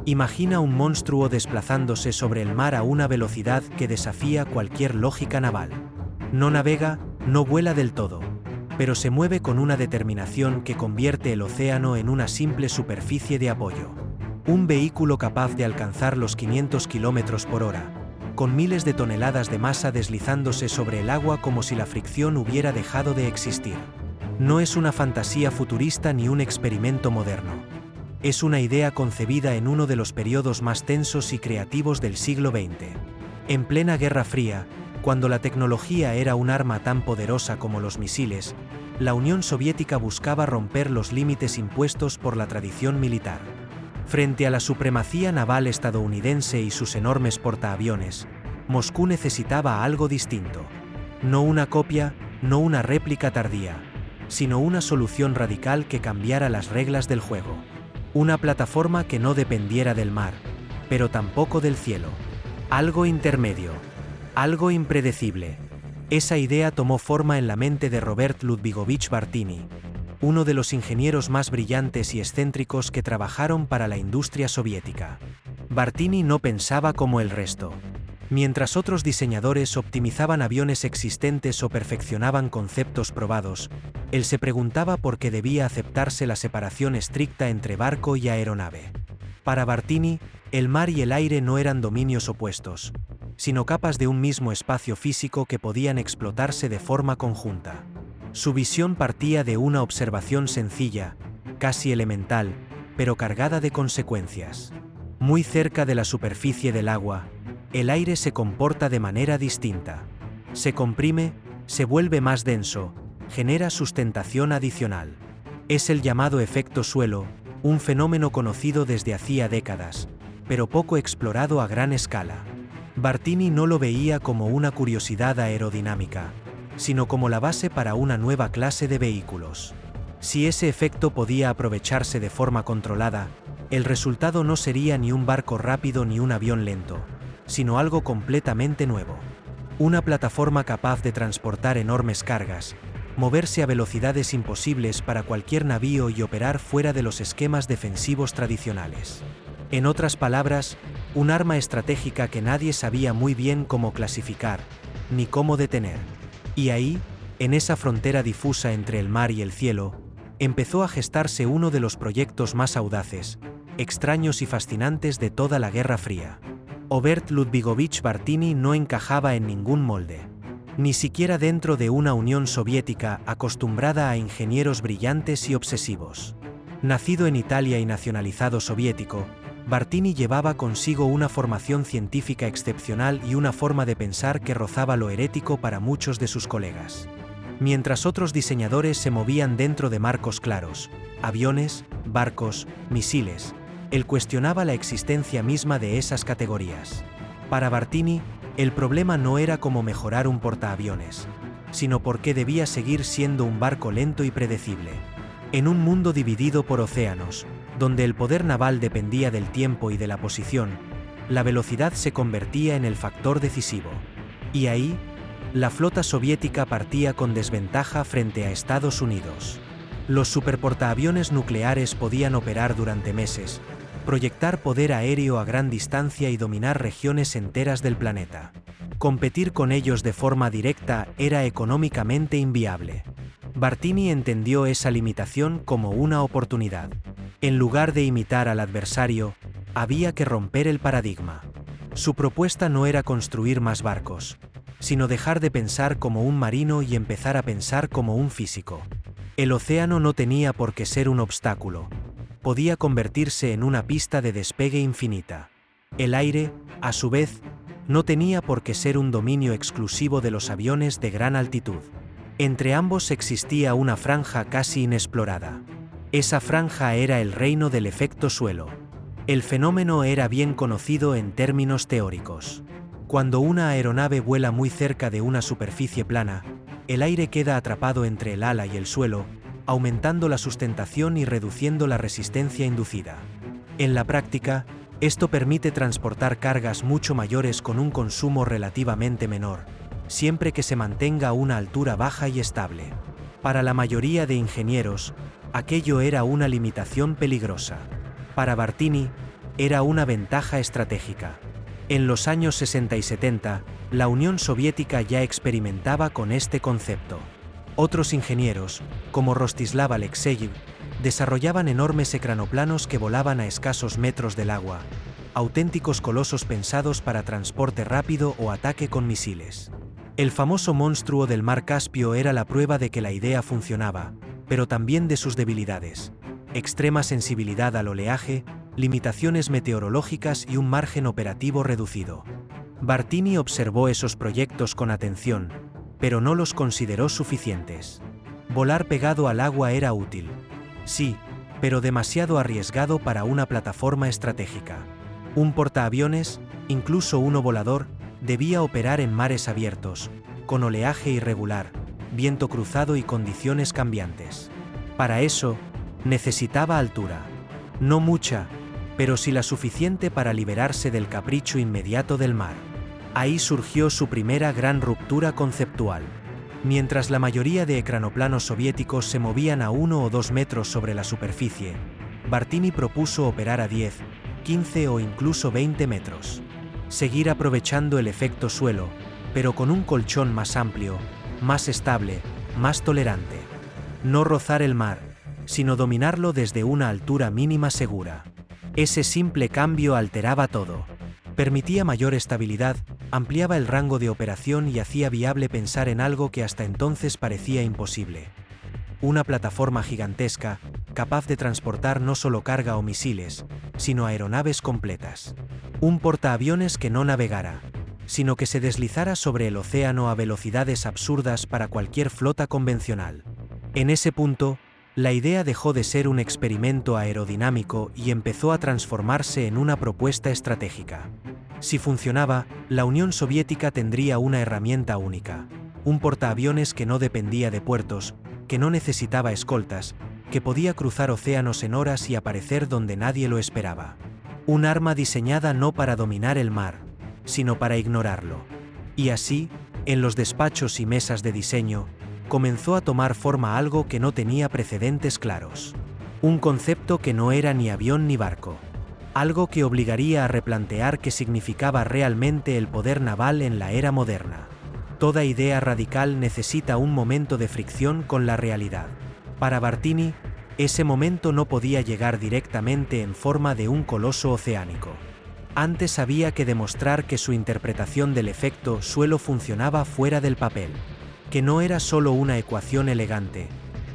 Imagina un monstruo desplazándose sobre el mar a una velocidad que desafía cualquier lógica naval. No navega, no vuela del todo, pero se mueve con una determinación que convierte el océano en una simple superficie de apoyo. Un vehículo capaz de alcanzar los 500 km por hora, con miles de toneladas de masa deslizándose sobre el agua como si la fricción hubiera dejado de existir. No es una fantasía futurista ni un experimento moderno. Es una idea concebida en uno de los periodos más tensos y creativos del siglo XX. En plena Guerra Fría, cuando la tecnología era un arma tan poderosa como los misiles, la Unión Soviética buscaba romper los límites impuestos por la tradición militar. Frente a la supremacía naval estadounidense y sus enormes portaaviones, Moscú necesitaba algo distinto. No una copia, no una réplica tardía, sino una solución radical que cambiara las reglas del juego. Una plataforma que no dependiera del mar, pero tampoco del cielo. Algo intermedio. Algo impredecible. Esa idea tomó forma en la mente de Robert Ludwigovich Bartini, uno de los ingenieros más brillantes y excéntricos que trabajaron para la industria soviética. Bartini no pensaba como el resto. Mientras otros diseñadores optimizaban aviones existentes o perfeccionaban conceptos probados, él se preguntaba por qué debía aceptarse la separación estricta entre barco y aeronave. Para Bartini, el mar y el aire no eran dominios opuestos, sino capas de un mismo espacio físico que podían explotarse de forma conjunta. Su visión partía de una observación sencilla, casi elemental, pero cargada de consecuencias. Muy cerca de la superficie del agua, el aire se comporta de manera distinta. Se comprime, se vuelve más denso, genera sustentación adicional. Es el llamado efecto suelo, un fenómeno conocido desde hacía décadas, pero poco explorado a gran escala. Bartini no lo veía como una curiosidad aerodinámica, sino como la base para una nueva clase de vehículos. Si ese efecto podía aprovecharse de forma controlada, el resultado no sería ni un barco rápido ni un avión lento, sino algo completamente nuevo. Una plataforma capaz de transportar enormes cargas, moverse a velocidades imposibles para cualquier navío y operar fuera de los esquemas defensivos tradicionales. En otras palabras, un arma estratégica que nadie sabía muy bien cómo clasificar, ni cómo detener. Y ahí, en esa frontera difusa entre el mar y el cielo, empezó a gestarse uno de los proyectos más audaces, extraños y fascinantes de toda la Guerra Fría. Robert Ludwigovich Bartini no encajaba en ningún molde, ni siquiera dentro de una Unión Soviética acostumbrada a ingenieros brillantes y obsesivos. Nacido en Italia y nacionalizado soviético, Bartini llevaba consigo una formación científica excepcional y una forma de pensar que rozaba lo herético para muchos de sus colegas. Mientras otros diseñadores se movían dentro de marcos claros, aviones, barcos, misiles, él cuestionaba la existencia misma de esas categorías. Para Bartini, el problema no era cómo mejorar un portaaviones, sino por qué debía seguir siendo un barco lento y predecible. En un mundo dividido por océanos, donde el poder naval dependía del tiempo y de la posición, la velocidad se convertía en el factor decisivo. Y ahí, la flota soviética partía con desventaja frente a Estados Unidos. Los superportaaviones nucleares podían operar durante meses, proyectar poder aéreo a gran distancia y dominar regiones enteras del planeta. Competir con ellos de forma directa era económicamente inviable. Bartini entendió esa limitación como una oportunidad. En lugar de imitar al adversario, había que romper el paradigma. Su propuesta no era construir más barcos, sino dejar de pensar como un marino y empezar a pensar como un físico. El océano no tenía por qué ser un obstáculo. Podía convertirse en una pista de despegue infinita. El aire, a su vez, no tenía por qué ser un dominio exclusivo de los aviones de gran altitud. Entre ambos existía una franja casi inexplorada. Esa franja era el reino del efecto suelo. El fenómeno era bien conocido en términos teóricos. Cuando una aeronave vuela muy cerca de una superficie plana, el aire queda atrapado entre el ala y el suelo, aumentando la sustentación y reduciendo la resistencia inducida. En la práctica, esto permite transportar cargas mucho mayores con un consumo relativamente menor, siempre que se mantenga a una altura baja y estable. Para la mayoría de ingenieros, aquello era una limitación peligrosa. Para Bartini, era una ventaja estratégica. En los años 60 y 70, la Unión Soviética ya experimentaba con este concepto. Otros ingenieros, como Rostislav Alexeyev, desarrollaban enormes ecranoplanos que volaban a escasos metros del agua, auténticos colosos pensados para transporte rápido o ataque con misiles. El famoso monstruo del mar Caspio era la prueba de que la idea funcionaba, pero también de sus debilidades: extrema sensibilidad al oleaje, limitaciones meteorológicas y un margen operativo reducido. Bartini observó esos proyectos con atención, pero no los consideró suficientes. Volar pegado al agua era útil. Sí, pero demasiado arriesgado para una plataforma estratégica. Un portaaviones, incluso uno volador, debía operar en mares abiertos, con oleaje irregular, viento cruzado y condiciones cambiantes. Para eso, necesitaba altura. No mucha, pero sí la suficiente para liberarse del capricho inmediato del mar. Ahí surgió su primera gran ruptura conceptual. Mientras la mayoría de ecranoplanos soviéticos se movían a 1 o 2 metros sobre la superficie, Bartini propuso operar a 10, 15 o incluso 20 metros. Seguir aprovechando el efecto suelo, pero con un colchón más amplio, más estable, más tolerante. No rozar el mar, sino dominarlo desde una altura mínima segura. Ese simple cambio alteraba todo. Permitía mayor estabilidad, ampliaba el rango de operación y hacía viable pensar en algo que hasta entonces parecía imposible. Una plataforma gigantesca, capaz de transportar no solo carga o misiles, sino aeronaves completas. Un portaaviones que no navegara, sino que se deslizara sobre el océano a velocidades absurdas para cualquier flota convencional. En ese punto, la idea dejó de ser un experimento aerodinámico y empezó a transformarse en una propuesta estratégica. Si funcionaba, la Unión Soviética tendría una herramienta única: un portaaviones que no dependía de puertos, que no necesitaba escoltas, que podía cruzar océanos en horas y aparecer donde nadie lo esperaba. Un arma diseñada no para dominar el mar, sino para ignorarlo. Y así, en los despachos y mesas de diseño, comenzó a tomar forma algo que no tenía precedentes claros. Un concepto que no era ni avión ni barco. Algo que obligaría a replantear qué significaba realmente el poder naval en la era moderna. Toda idea radical necesita un momento de fricción con la realidad. Para Bartini, ese momento no podía llegar directamente en forma de un coloso oceánico. Antes había que demostrar que su interpretación del efecto suelo funcionaba fuera del papel, que no era solo una ecuación elegante,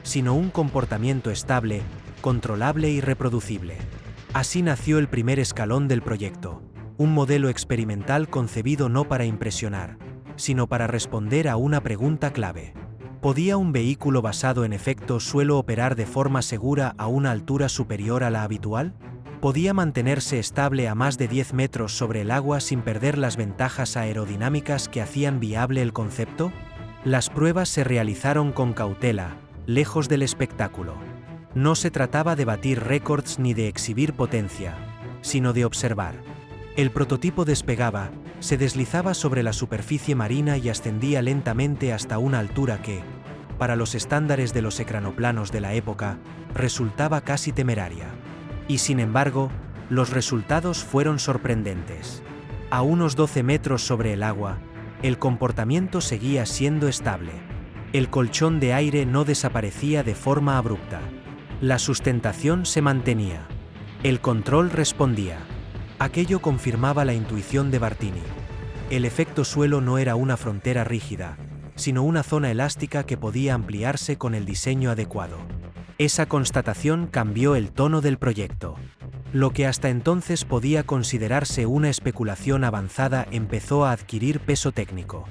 sino un comportamiento estable, controlable y reproducible. Así nació el primer escalón del proyecto, un modelo experimental concebido no para impresionar, sino para responder a una pregunta clave. ¿Podía un vehículo basado en efecto suelo operar de forma segura a una altura superior a la habitual? ¿Podía mantenerse estable a más de 10 metros sobre el agua sin perder las ventajas aerodinámicas que hacían viable el concepto? Las pruebas se realizaron con cautela, lejos del espectáculo. No se trataba de batir récords ni de exhibir potencia, sino de observar. El prototipo despegaba, se deslizaba sobre la superficie marina y ascendía lentamente hasta una altura que, para los estándares de los ecranoplanos de la época, resultaba casi temeraria. Y sin embargo, los resultados fueron sorprendentes. A unos 12 metros sobre el agua, el comportamiento seguía siendo estable. El colchón de aire no desaparecía de forma abrupta. La sustentación se mantenía. El control respondía. Aquello confirmaba la intuición de Bartini. El efecto suelo no era una frontera rígida, sino una zona elástica que podía ampliarse con el diseño adecuado. Esa constatación cambió el tono del proyecto. Lo que hasta entonces podía considerarse una especulación avanzada empezó a adquirir peso técnico.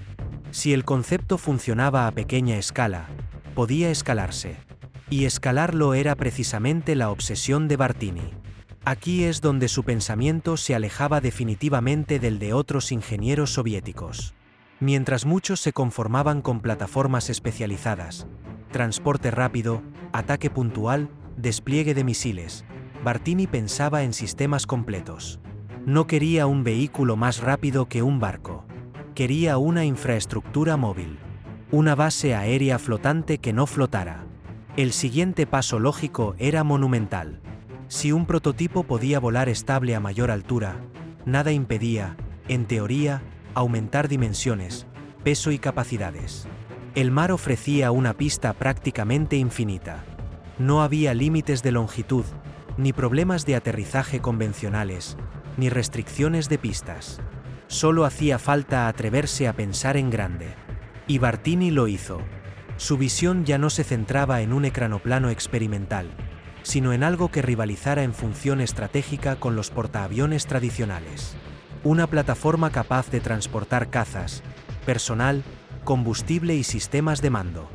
Si el concepto funcionaba a pequeña escala, podía escalarse. Y escalarlo era precisamente la obsesión de Bartini. Aquí es donde su pensamiento se alejaba definitivamente del de otros ingenieros soviéticos. Mientras muchos se conformaban con plataformas especializadas, transporte rápido, ataque puntual, despliegue de misiles, Bartini pensaba en sistemas completos. No quería un vehículo más rápido que un barco. Quería una infraestructura móvil. Una base aérea flotante que no flotara. El siguiente paso lógico era monumental. Si un prototipo podía volar estable a mayor altura, nada impedía, en teoría, aumentar dimensiones, peso y capacidades. El mar ofrecía una pista prácticamente infinita. No había límites de longitud, ni problemas de aterrizaje convencionales, ni restricciones de pistas. Solo hacía falta atreverse a pensar en grande. Y Bartini lo hizo. Su visión ya no se centraba en un ecranoplano experimental, sino en algo que rivalizara en función estratégica con los portaaviones tradicionales. Una plataforma capaz de transportar cazas, personal, combustible y sistemas de mando.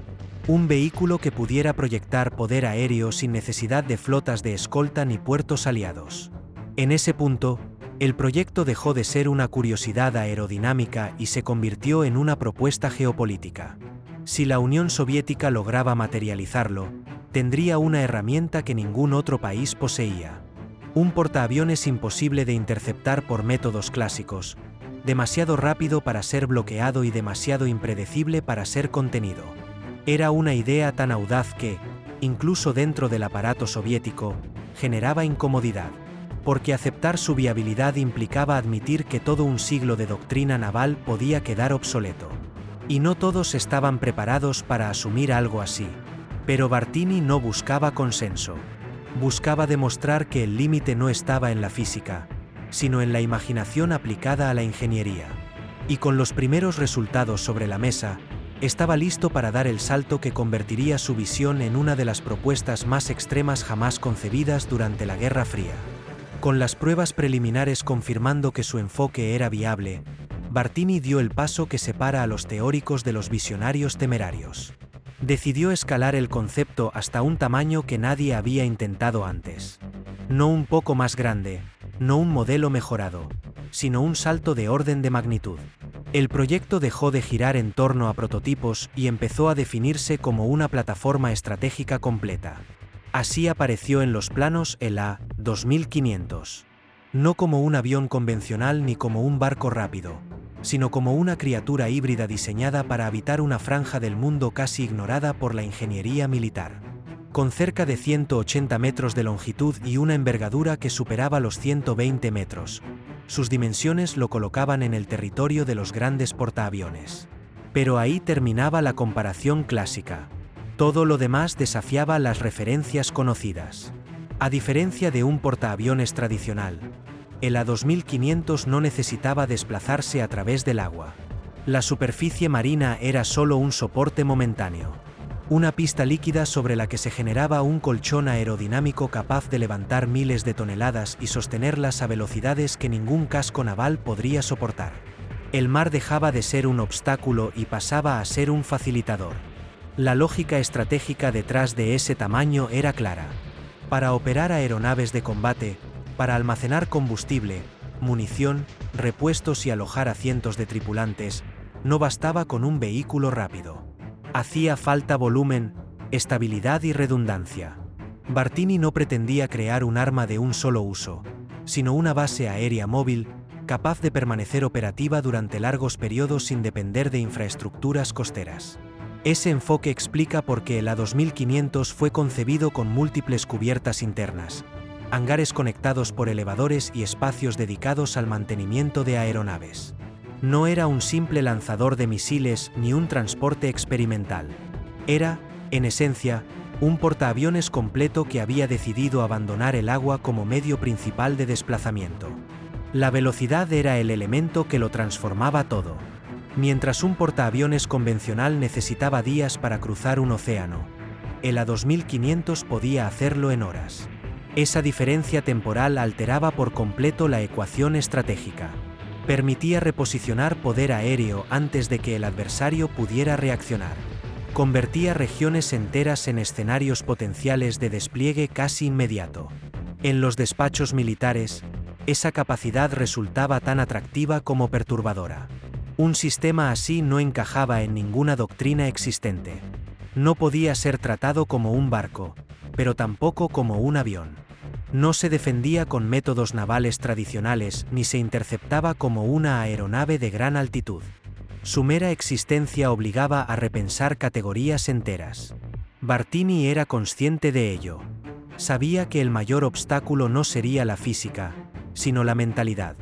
Un vehículo que pudiera proyectar poder aéreo sin necesidad de flotas de escolta ni puertos aliados. En ese punto, el proyecto dejó de ser una curiosidad aerodinámica y se convirtió en una propuesta geopolítica. Si la Unión Soviética lograba materializarlo, tendría una herramienta que ningún otro país poseía. Un portaaviones imposible de interceptar por métodos clásicos, demasiado rápido para ser bloqueado y demasiado impredecible para ser contenido. Era una idea tan audaz que, incluso dentro del aparato soviético, generaba incomodidad, porque aceptar su viabilidad implicaba admitir que todo un siglo de doctrina naval podía quedar obsoleto. Y no todos estaban preparados para asumir algo así. Pero Bartini no buscaba consenso. Buscaba demostrar que el límite no estaba en la física, sino en la imaginación aplicada a la ingeniería. Y con los primeros resultados sobre la mesa, estaba listo para dar el salto que convertiría su visión en una de las propuestas más extremas jamás concebidas durante la Guerra Fría. Con las pruebas preliminares confirmando que su enfoque era viable, Bartini dio el paso que separa a los teóricos de los visionarios temerarios. Decidió escalar el concepto hasta un tamaño que nadie había intentado antes. No un poco más grande, no un modelo mejorado, sino un salto de orden de magnitud. El proyecto dejó de girar en torno a prototipos y empezó a definirse como una plataforma estratégica completa. Así apareció en los planos el A-2500. No como un avión convencional ni como un barco rápido, sino como una criatura híbrida diseñada para habitar una franja del mundo casi ignorada por la ingeniería militar. Con cerca de 180 metros de longitud y una envergadura que superaba los 120 metros, sus dimensiones lo colocaban en el territorio de los grandes portaaviones. Pero ahí terminaba la comparación clásica. Todo lo demás desafiaba las referencias conocidas. A diferencia de un portaaviones tradicional, el A-2500 no necesitaba desplazarse a través del agua. La superficie marina era solo un soporte momentáneo. Una pista líquida sobre la que se generaba un colchón aerodinámico capaz de levantar miles de toneladas y sostenerlas a velocidades que ningún casco naval podría soportar. El mar dejaba de ser un obstáculo y pasaba a ser un facilitador. La lógica estratégica detrás de ese tamaño era clara. Para operar aeronaves de combate, para almacenar combustible, munición, repuestos y alojar a cientos de tripulantes, no bastaba con un vehículo rápido. Hacía falta volumen, estabilidad y redundancia. Bartini no pretendía crear un arma de un solo uso, sino una base aérea móvil, capaz de permanecer operativa durante largos periodos sin depender de infraestructuras costeras. Ese enfoque explica por qué el A-2500 fue concebido con múltiples cubiertas internas, hangares conectados por elevadores y espacios dedicados al mantenimiento de aeronaves. No era un simple lanzador de misiles ni un transporte experimental. Era, en esencia, un portaaviones completo que había decidido abandonar el agua como medio principal de desplazamiento. La velocidad era el elemento que lo transformaba todo. Mientras un portaaviones convencional necesitaba días para cruzar un océano, el A-2500 podía hacerlo en horas. Esa diferencia temporal alteraba por completo la ecuación estratégica. Permitía reposicionar poder aéreo antes de que el adversario pudiera reaccionar. Convertía regiones enteras en escenarios potenciales de despliegue casi inmediato. En los despachos militares, esa capacidad resultaba tan atractiva como perturbadora. Un sistema así no encajaba en ninguna doctrina existente. No podía ser tratado como un barco, pero tampoco como un avión. No se defendía con métodos navales tradicionales ni se interceptaba como una aeronave de gran altitud. Su mera existencia obligaba a repensar categorías enteras. Bartini era consciente de ello. Sabía que el mayor obstáculo no sería la física, sino la mentalidad.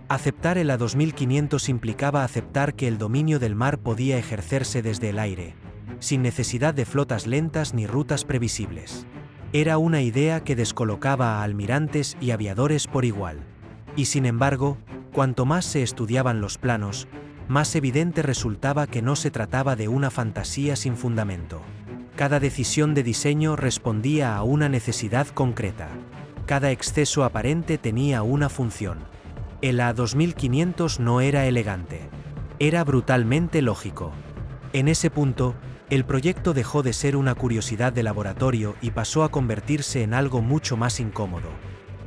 Aceptar el A2500 implicaba aceptar que el dominio del mar podía ejercerse desde el aire, sin necesidad de flotas lentas ni rutas previsibles. Era una idea que descolocaba a almirantes y aviadores por igual. Y sin embargo, cuanto más se estudiaban los planos, más evidente resultaba que no se trataba de una fantasía sin fundamento. Cada decisión de diseño respondía a una necesidad concreta. Cada exceso aparente tenía una función. El A2500 no era elegante. Era brutalmente lógico. En ese punto, el proyecto dejó de ser una curiosidad de laboratorio y pasó a convertirse en algo mucho más incómodo.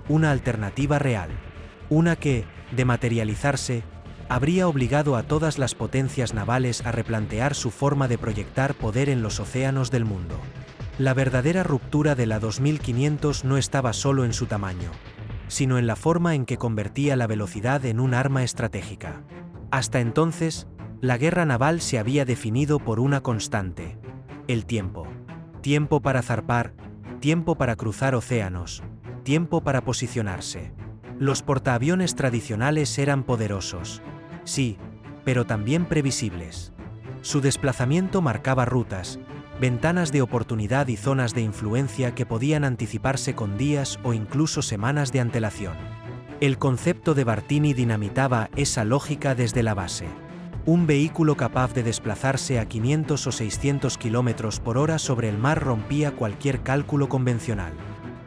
Una alternativa real. Una que, de materializarse, habría obligado a todas las potencias navales a replantear su forma de proyectar poder en los océanos del mundo. La verdadera ruptura del A2500 no estaba solo en su tamaño, sino en la forma en que convertía la velocidad en un arma estratégica. Hasta entonces, la guerra naval se había definido por una constante: el tiempo. Tiempo para zarpar, tiempo para cruzar océanos, tiempo para posicionarse. Los portaaviones tradicionales eran poderosos, sí, pero también previsibles. Su desplazamiento marcaba rutas, ventanas de oportunidad y zonas de influencia que podían anticiparse con días o incluso semanas de antelación. El concepto de Bartini dinamitaba esa lógica desde la base. Un vehículo capaz de desplazarse a 500 o 600 km por hora sobre el mar rompía cualquier cálculo convencional.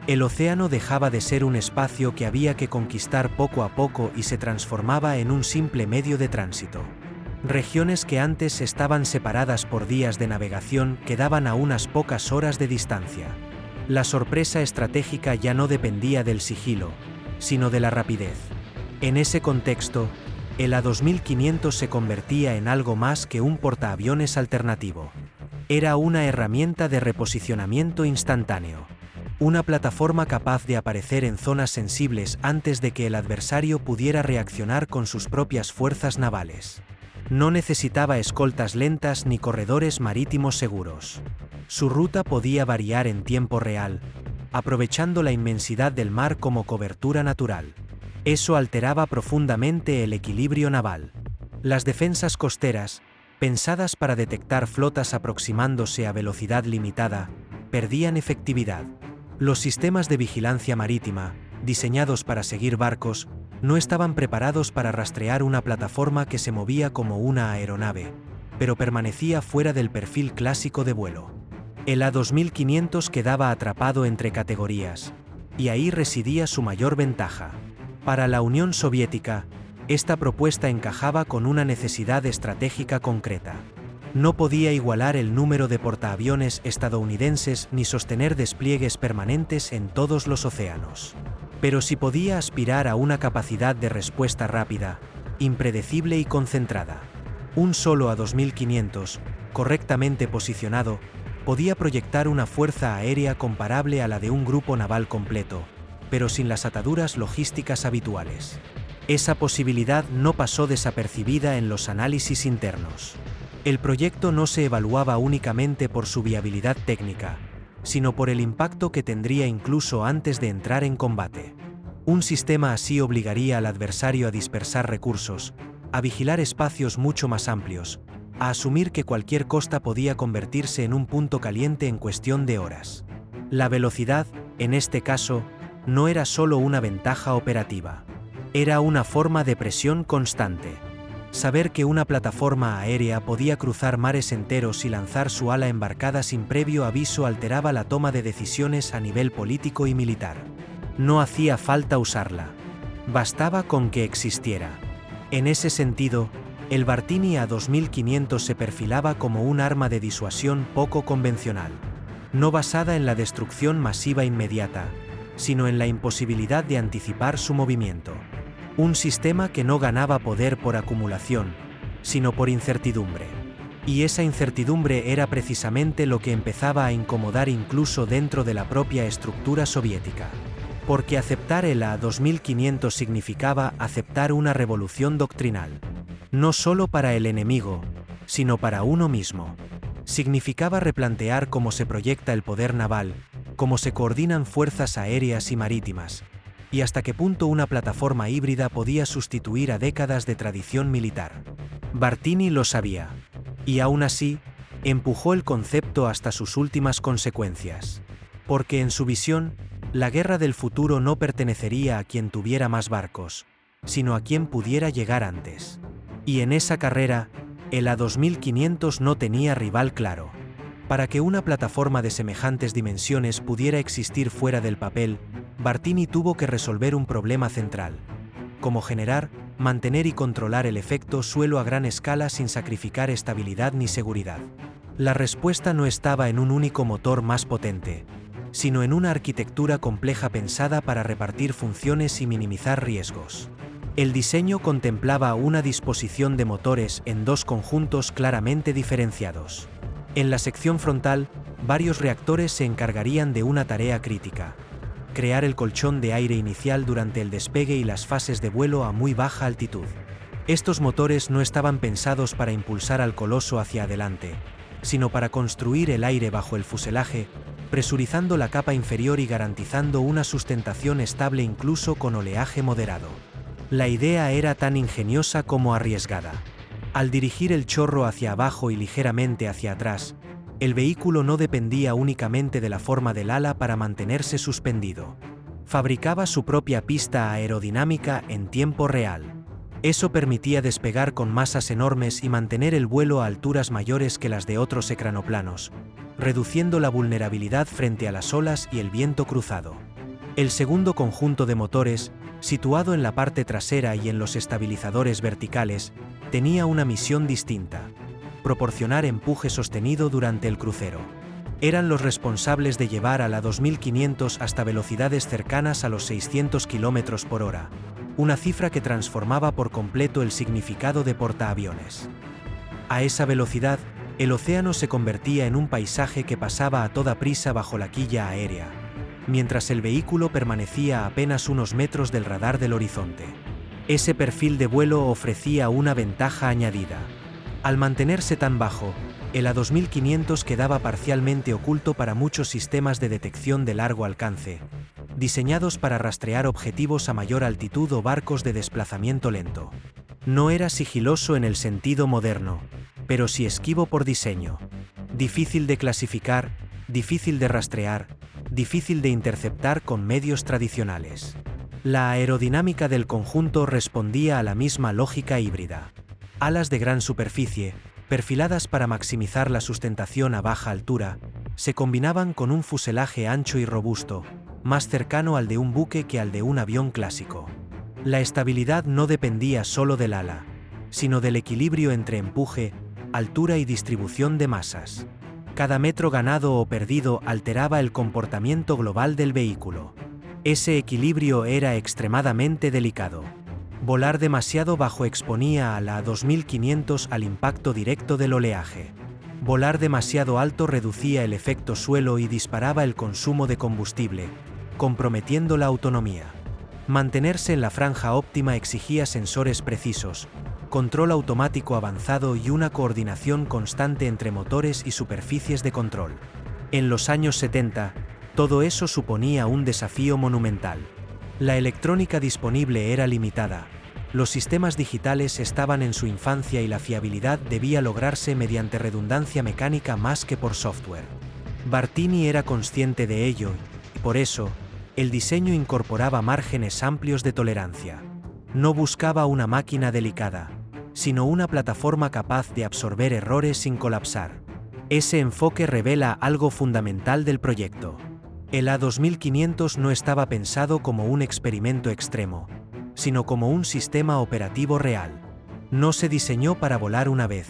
El océano dejaba de ser un espacio que había que conquistar poco a poco y se transformaba en un simple medio de tránsito. Regiones que antes estaban separadas por días de navegación quedaban a unas pocas horas de distancia. La sorpresa estratégica ya no dependía del sigilo, sino de la rapidez. En ese contexto, el A2500 se convertía en algo más que un portaaviones alternativo. Era una herramienta de reposicionamiento instantáneo. Una plataforma capaz de aparecer en zonas sensibles antes de que el adversario pudiera reaccionar con sus propias fuerzas navales. No necesitaba escoltas lentas ni corredores marítimos seguros. Su ruta podía variar en tiempo real, aprovechando la inmensidad del mar como cobertura natural. Eso alteraba profundamente el equilibrio naval. Las defensas costeras, pensadas para detectar flotas aproximándose a velocidad limitada, perdían efectividad. Los sistemas de vigilancia marítima, diseñados para seguir barcos, no estaban preparados para rastrear una plataforma que se movía como una aeronave, pero permanecía fuera del perfil clásico de vuelo. El A2500 quedaba atrapado entre categorías, y ahí residía su mayor ventaja. Para la Unión Soviética, esta propuesta encajaba con una necesidad estratégica concreta. No podía igualar el número de portaaviones estadounidenses ni sostener despliegues permanentes en todos los océanos. Pero sí podía aspirar a una capacidad de respuesta rápida, impredecible y concentrada. Un solo A2500, correctamente posicionado, podía proyectar una fuerza aérea comparable a la de un grupo naval completo, pero sin las ataduras logísticas habituales. Esa posibilidad no pasó desapercibida en los análisis internos. El proyecto no se evaluaba únicamente por su viabilidad técnica, sino por el impacto que tendría incluso antes de entrar en combate. Un sistema así obligaría al adversario a dispersar recursos, a vigilar espacios mucho más amplios, a asumir que cualquier costa podía convertirse en un punto caliente en cuestión de horas. La velocidad, en este caso, no era solo una ventaja operativa. Era una forma de presión constante. Saber que una plataforma aérea podía cruzar mares enteros y lanzar su ala embarcada sin previo aviso alteraba la toma de decisiones a nivel político y militar. No hacía falta usarla. Bastaba con que existiera. En ese sentido, el Bartini A2500 se perfilaba como un arma de disuasión poco convencional. No basada en la destrucción masiva inmediata, sino en la imposibilidad de anticipar su movimiento. Un sistema que no ganaba poder por acumulación, sino por incertidumbre. Y esa incertidumbre era precisamente lo que empezaba a incomodar incluso dentro de la propia estructura soviética. Porque aceptar el A2500 significaba aceptar una revolución doctrinal. No solo para el enemigo, sino para uno mismo. Significaba replantear cómo se proyecta el poder naval, cómo se coordinan fuerzas aéreas y marítimas, y hasta qué punto una plataforma híbrida podía sustituir a décadas de tradición militar. Bartini lo sabía. Y aún así, empujó el concepto hasta sus últimas consecuencias. Porque en su visión, la guerra del futuro no pertenecería a quien tuviera más barcos, sino a quien pudiera llegar antes. Y en esa carrera, el A2500 no tenía rival claro. Para que una plataforma de semejantes dimensiones pudiera existir fuera del papel, Bartini tuvo que resolver un problema central: cómo generar, mantener y controlar el efecto suelo a gran escala sin sacrificar estabilidad ni seguridad. La respuesta no estaba en un único motor más potente, sino en una arquitectura compleja pensada para repartir funciones y minimizar riesgos. El diseño contemplaba una disposición de motores en dos conjuntos claramente diferenciados. En la sección frontal, varios reactores se encargarían de una tarea crítica: crear el colchón de aire inicial durante el despegue y las fases de vuelo a muy baja altitud. Estos motores no estaban pensados para impulsar al coloso hacia adelante, sino para construir el aire bajo el fuselaje, presurizando la capa inferior y garantizando una sustentación estable incluso con oleaje moderado. La idea era tan ingeniosa como arriesgada. Al dirigir el chorro hacia abajo y ligeramente hacia atrás, el vehículo no dependía únicamente de la forma del ala para mantenerse suspendido. Fabricaba su propia pista aerodinámica en tiempo real. Eso permitía despegar con masas enormes y mantener el vuelo a alturas mayores que las de otros ecranoplanos, reduciendo la vulnerabilidad frente a las olas y el viento cruzado. El segundo conjunto de motores, situado en la parte trasera y en los estabilizadores verticales, tenía una misión distinta: proporcionar empuje sostenido durante el crucero. Eran los responsables de llevar a la 2500 hasta velocidades cercanas a los 600 km por hora, una cifra que transformaba por completo el significado de portaaviones. A esa velocidad, el océano se convertía en un paisaje que pasaba a toda prisa bajo la quilla aérea, mientras el vehículo permanecía a apenas unos metros del radar del horizonte. Ese perfil de vuelo ofrecía una ventaja añadida. Al mantenerse tan bajo, el A2500 quedaba parcialmente oculto para muchos sistemas de detección de largo alcance, diseñados para rastrear objetivos a mayor altitud o barcos de desplazamiento lento. No era sigiloso en el sentido moderno, pero sí esquivo por diseño. Difícil de clasificar, difícil de rastrear, difícil de interceptar con medios tradicionales. La aerodinámica del conjunto respondía a la misma lógica híbrida. Alas de gran superficie, perfiladas para maximizar la sustentación a baja altura, se combinaban con un fuselaje ancho y robusto, más cercano al de un buque que al de un avión clásico. La estabilidad no dependía solo del ala, sino del equilibrio entre empuje, altura y distribución de masas. Cada metro ganado o perdido alteraba el comportamiento global del vehículo. Ese equilibrio era extremadamente delicado. Volar demasiado bajo exponía a la 2500 al impacto directo del oleaje. Volar demasiado alto reducía el efecto suelo y disparaba el consumo de combustible, comprometiendo la autonomía. Mantenerse en la franja óptima exigía sensores precisos, control automático avanzado y una coordinación constante entre motores y superficies de control. En los años 70, todo eso suponía un desafío monumental. La electrónica disponible era limitada, los sistemas digitales estaban en su infancia y la fiabilidad debía lograrse mediante redundancia mecánica más que por software. Bartini era consciente de ello, y por eso, el diseño incorporaba márgenes amplios de tolerancia. No buscaba una máquina delicada, sino una plataforma capaz de absorber errores sin colapsar. Ese enfoque revela algo fundamental del proyecto. El A2500 no estaba pensado como un experimento extremo, sino como un sistema operativo real. No se diseñó para volar una vez,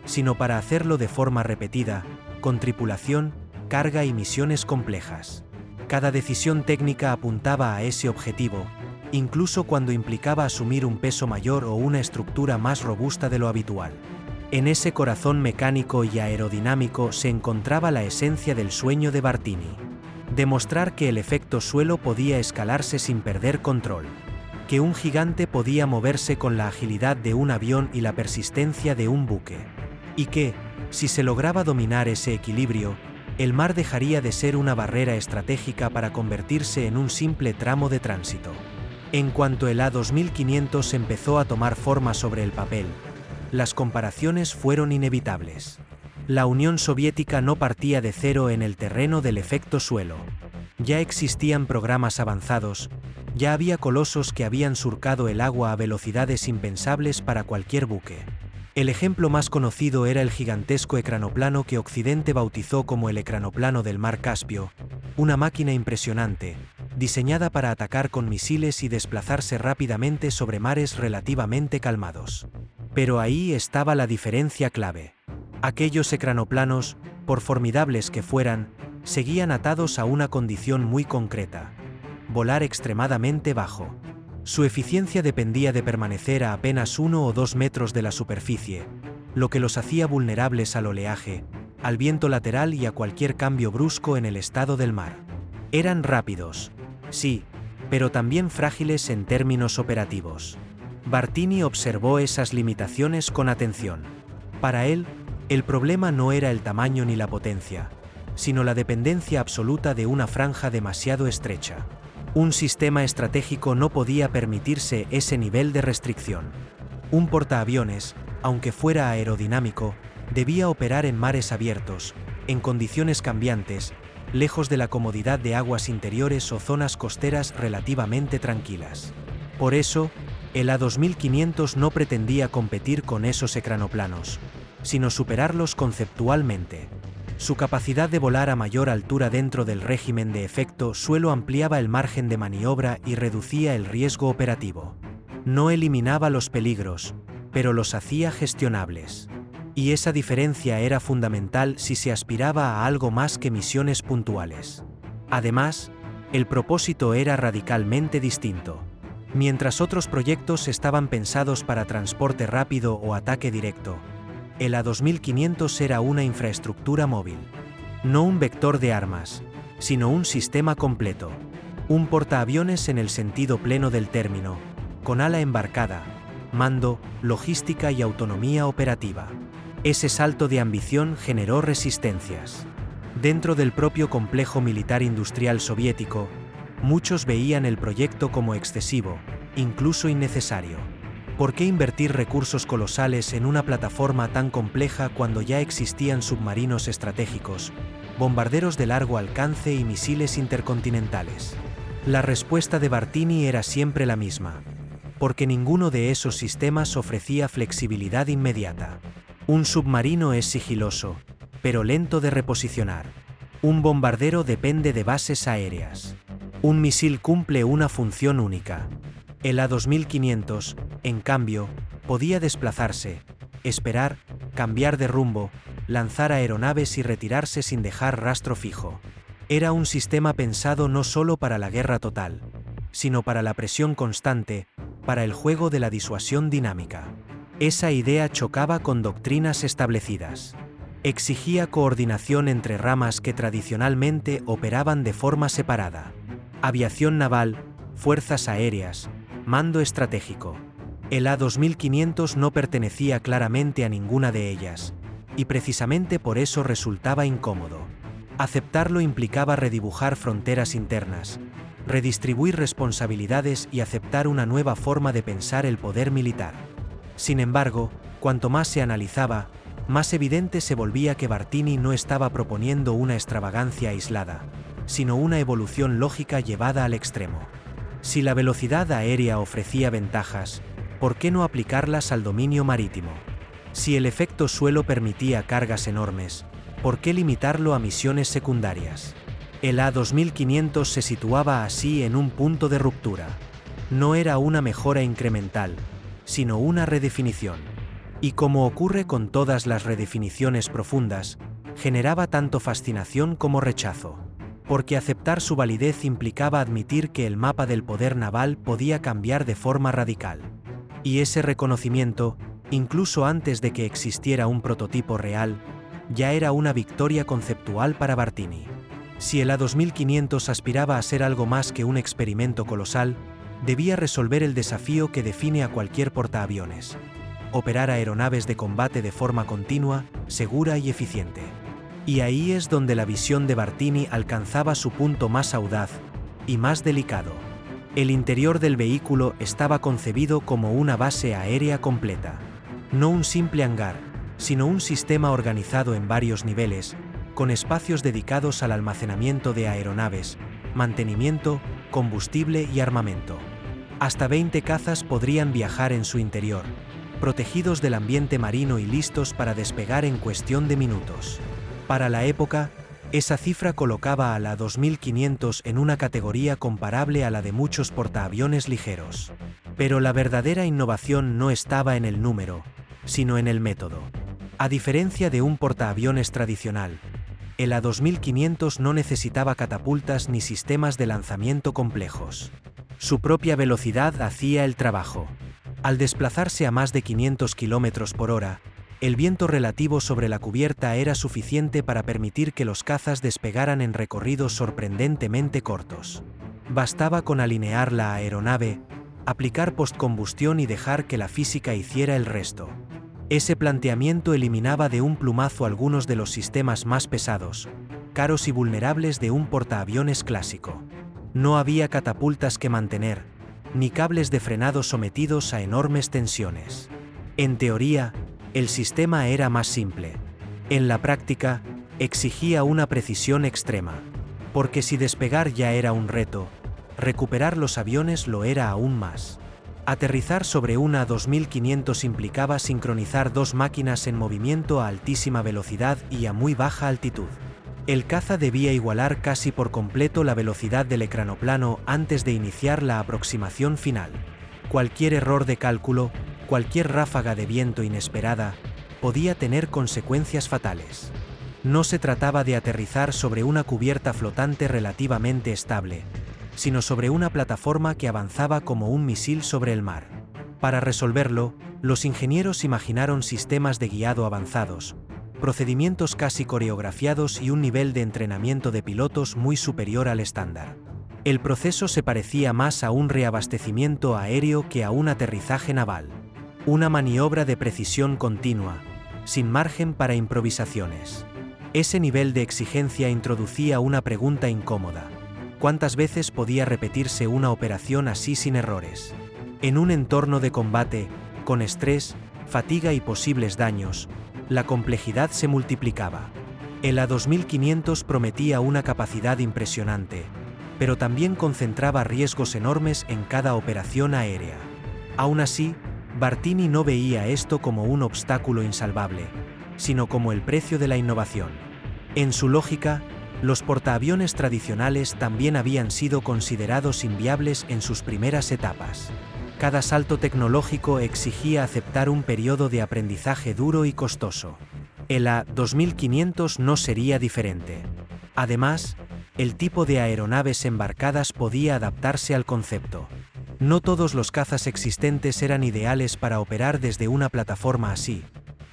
sino para hacerlo de forma repetida, con tripulación, carga y misiones complejas. Cada decisión técnica apuntaba a ese objetivo, incluso cuando implicaba asumir un peso mayor o una estructura más robusta de lo habitual. En ese corazón mecánico y aerodinámico se encontraba la esencia del sueño de Bartini: demostrar que el efecto suelo podía escalarse sin perder control, que un gigante podía moverse con la agilidad de un avión y la persistencia de un buque, y que, si se lograba dominar ese equilibrio, El mar dejaría de ser una barrera estratégica para convertirse en un simple tramo de tránsito. En cuanto el A2500 empezó a tomar forma sobre el papel, las comparaciones fueron inevitables. La Unión Soviética no partía de cero en el terreno del efecto suelo. Ya existían programas avanzados, ya había colosos que habían surcado el agua a velocidades impensables para cualquier buque. El ejemplo más conocido era el gigantesco ecranoplano que Occidente bautizó como el ecranoplano del mar Caspio, una máquina impresionante, diseñada para atacar con misiles y desplazarse rápidamente sobre mares relativamente calmados. Pero ahí estaba la diferencia clave. Aquellos ecranoplanos, por formidables que fueran, seguían atados a una condición muy concreta: volar extremadamente bajo. Su eficiencia dependía de permanecer a apenas 1 o 2 metros de la superficie, lo que los hacía vulnerables al oleaje, al viento lateral y a cualquier cambio brusco en el estado del mar. Eran rápidos, sí, pero también frágiles en términos operativos. Bartini observó esas limitaciones con atención. Para él, el problema no era el tamaño ni la potencia, sino la dependencia absoluta de una franja demasiado estrecha. Un sistema estratégico no podía permitirse ese nivel de restricción. Un portaaviones, aunque fuera aerodinámico, debía operar en mares abiertos, en condiciones cambiantes, lejos de la comodidad de aguas interiores o zonas costeras relativamente tranquilas. Por eso, el A2500 no pretendía competir con esos ecranoplanos, sino superarlos conceptualmente. Su capacidad de volar a mayor altura dentro del régimen de efecto suelo ampliaba el margen de maniobra y reducía el riesgo operativo. No eliminaba los peligros, pero los hacía gestionables. Y esa diferencia era fundamental si se aspiraba a algo más que misiones puntuales. Además, el propósito era radicalmente distinto. Mientras otros proyectos estaban pensados para transporte rápido o ataque directo, el A2500 era una infraestructura móvil. No un vector de armas, sino un sistema completo. Un portaaviones en el sentido pleno del término, con ala embarcada, mando, logística y autonomía operativa. Ese salto de ambición generó resistencias. Dentro del propio complejo militar industrial soviético, muchos veían el proyecto como excesivo, incluso innecesario. ¿Por qué invertir recursos colosales en una plataforma tan compleja cuando ya existían submarinos estratégicos, bombarderos de largo alcance y misiles intercontinentales? La respuesta de Bartini era siempre la misma: porque ninguno de esos sistemas ofrecía flexibilidad inmediata. Un submarino es sigiloso, pero lento de reposicionar. Un bombardero depende de bases aéreas. Un misil cumple una función única. El A2500, en cambio, podía desplazarse, esperar, cambiar de rumbo, lanzar aeronaves y retirarse sin dejar rastro fijo. Era un sistema pensado no solo para la guerra total, sino para la presión constante, para el juego de la disuasión dinámica. Esa idea chocaba con doctrinas establecidas. Exigía coordinación entre ramas que tradicionalmente operaban de forma separada. Aviación naval, fuerzas aéreas, mando estratégico. El A2500 no pertenecía claramente a ninguna de ellas, y precisamente por eso resultaba incómodo. Aceptarlo implicaba redibujar fronteras internas, redistribuir responsabilidades y aceptar una nueva forma de pensar el poder militar. Sin embargo, cuanto más se analizaba, más evidente se volvía que Bartini no estaba proponiendo una extravagancia aislada, sino una evolución lógica llevada al extremo. Si la velocidad aérea ofrecía ventajas, ¿por qué no aplicarlas al dominio marítimo? Si el efecto suelo permitía cargas enormes, ¿por qué limitarlo a misiones secundarias? El A2500 se situaba así en un punto de ruptura. No era una mejora incremental, sino una redefinición. Y como ocurre con todas las redefiniciones profundas, generaba tanto fascinación como rechazo. Porque aceptar su validez implicaba admitir que el mapa del poder naval podía cambiar de forma radical. Y ese reconocimiento, incluso antes de que existiera un prototipo real, ya era una victoria conceptual para Bartini. Si el A2500 aspiraba a ser algo más que un experimento colosal, debía resolver el desafío que define a cualquier portaaviones: operar aeronaves de combate de forma continua, segura y eficiente. Y ahí es donde la visión de Bartini alcanzaba su punto más audaz y más delicado. El interior del vehículo estaba concebido como una base aérea completa. No un simple hangar, sino un sistema organizado en varios niveles, con espacios dedicados al almacenamiento de aeronaves, mantenimiento, combustible y armamento. Hasta 20 cazas podrían viajar en su interior, protegidos del ambiente marino y listos para despegar en cuestión de minutos. Para la época, esa cifra colocaba a la 2500 en una categoría comparable a la de muchos portaaviones ligeros. Pero la verdadera innovación no estaba en el número, sino en el método. A diferencia de un portaaviones tradicional, el A2500 no necesitaba catapultas ni sistemas de lanzamiento complejos. Su propia velocidad hacía el trabajo. Al desplazarse a más de 500 km por hora, el viento relativo sobre la cubierta era suficiente para permitir que los cazas despegaran en recorridos sorprendentemente cortos. Bastaba con alinear la aeronave, aplicar postcombustión y dejar que la física hiciera el resto. Ese planteamiento eliminaba de un plumazo algunos de los sistemas más pesados, caros y vulnerables de un portaaviones clásico. No había catapultas que mantener, ni cables de frenado sometidos a enormes tensiones. En teoría, el sistema era más simple. En la práctica, exigía una precisión extrema. Porque si despegar ya era un reto, recuperar los aviones lo era aún más. Aterrizar sobre una 2500 implicaba sincronizar dos máquinas en movimiento a altísima velocidad y a muy baja altitud. El caza debía igualar casi por completo la velocidad del ecranoplano antes de iniciar la aproximación final. Cualquier error de cálculo, cualquier ráfaga de viento inesperada, podía tener consecuencias fatales. No se trataba de aterrizar sobre una cubierta flotante relativamente estable, sino sobre una plataforma que avanzaba como un misil sobre el mar. Para resolverlo, los ingenieros imaginaron sistemas de guiado avanzados, procedimientos casi coreografiados y un nivel de entrenamiento de pilotos muy superior al estándar. El proceso se parecía más a un reabastecimiento aéreo que a un aterrizaje naval. Una maniobra de precisión continua, sin margen para improvisaciones. Ese nivel de exigencia introducía una pregunta incómoda. ¿Cuántas veces podía repetirse una operación así sin errores? En un entorno de combate, con estrés, fatiga y posibles daños, la complejidad se multiplicaba. El A2500 prometía una capacidad impresionante, pero también concentraba riesgos enormes en cada operación aérea. Aún así, Bartini no veía esto como un obstáculo insalvable, sino como el precio de la innovación. En su lógica, los portaaviones tradicionales también habían sido considerados inviables en sus primeras etapas. Cada salto tecnológico exigía aceptar un periodo de aprendizaje duro y costoso. El A2500 no sería diferente. Además, el tipo de aeronaves embarcadas podía adaptarse al concepto. No todos los cazas existentes eran ideales para operar desde una plataforma así,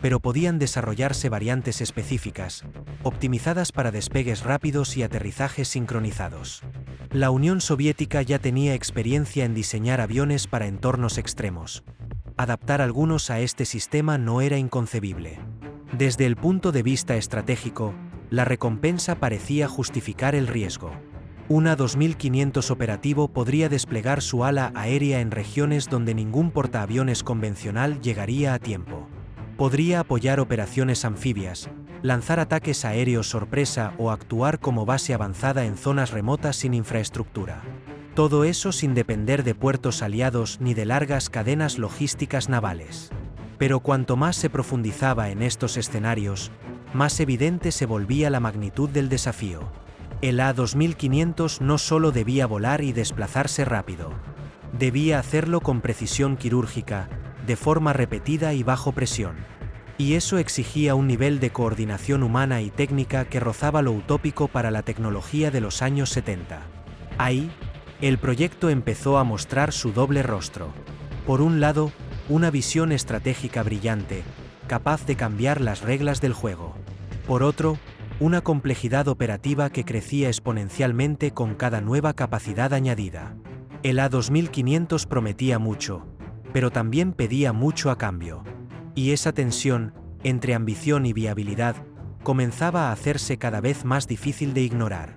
pero podían desarrollarse variantes específicas, optimizadas para despegues rápidos y aterrizajes sincronizados. La Unión Soviética ya tenía experiencia en diseñar aviones para entornos extremos. Adaptar algunos a este sistema no era inconcebible. Desde el punto de vista estratégico, la recompensa parecía justificar el riesgo. Un A2500 operativo podría desplegar su ala aérea en regiones donde ningún portaaviones convencional llegaría a tiempo. Podría apoyar operaciones anfibias, lanzar ataques aéreos sorpresa o actuar como base avanzada en zonas remotas sin infraestructura. Todo eso sin depender de puertos aliados ni de largas cadenas logísticas navales. Pero cuanto más se profundizaba en estos escenarios, más evidente se volvía la magnitud del desafío. El A2500 no solo debía volar y desplazarse rápido. Debía hacerlo con precisión quirúrgica, de forma repetida y bajo presión. Y eso exigía un nivel de coordinación humana y técnica que rozaba lo utópico para la tecnología de los años 70. Ahí, el proyecto empezó a mostrar su doble rostro. Por un lado, una visión estratégica brillante, capaz de cambiar las reglas del juego. Por otro, una complejidad operativa que crecía exponencialmente con cada nueva capacidad añadida. El A2500 prometía mucho, pero también pedía mucho a cambio. Y esa tensión, entre ambición y viabilidad, comenzaba a hacerse cada vez más difícil de ignorar.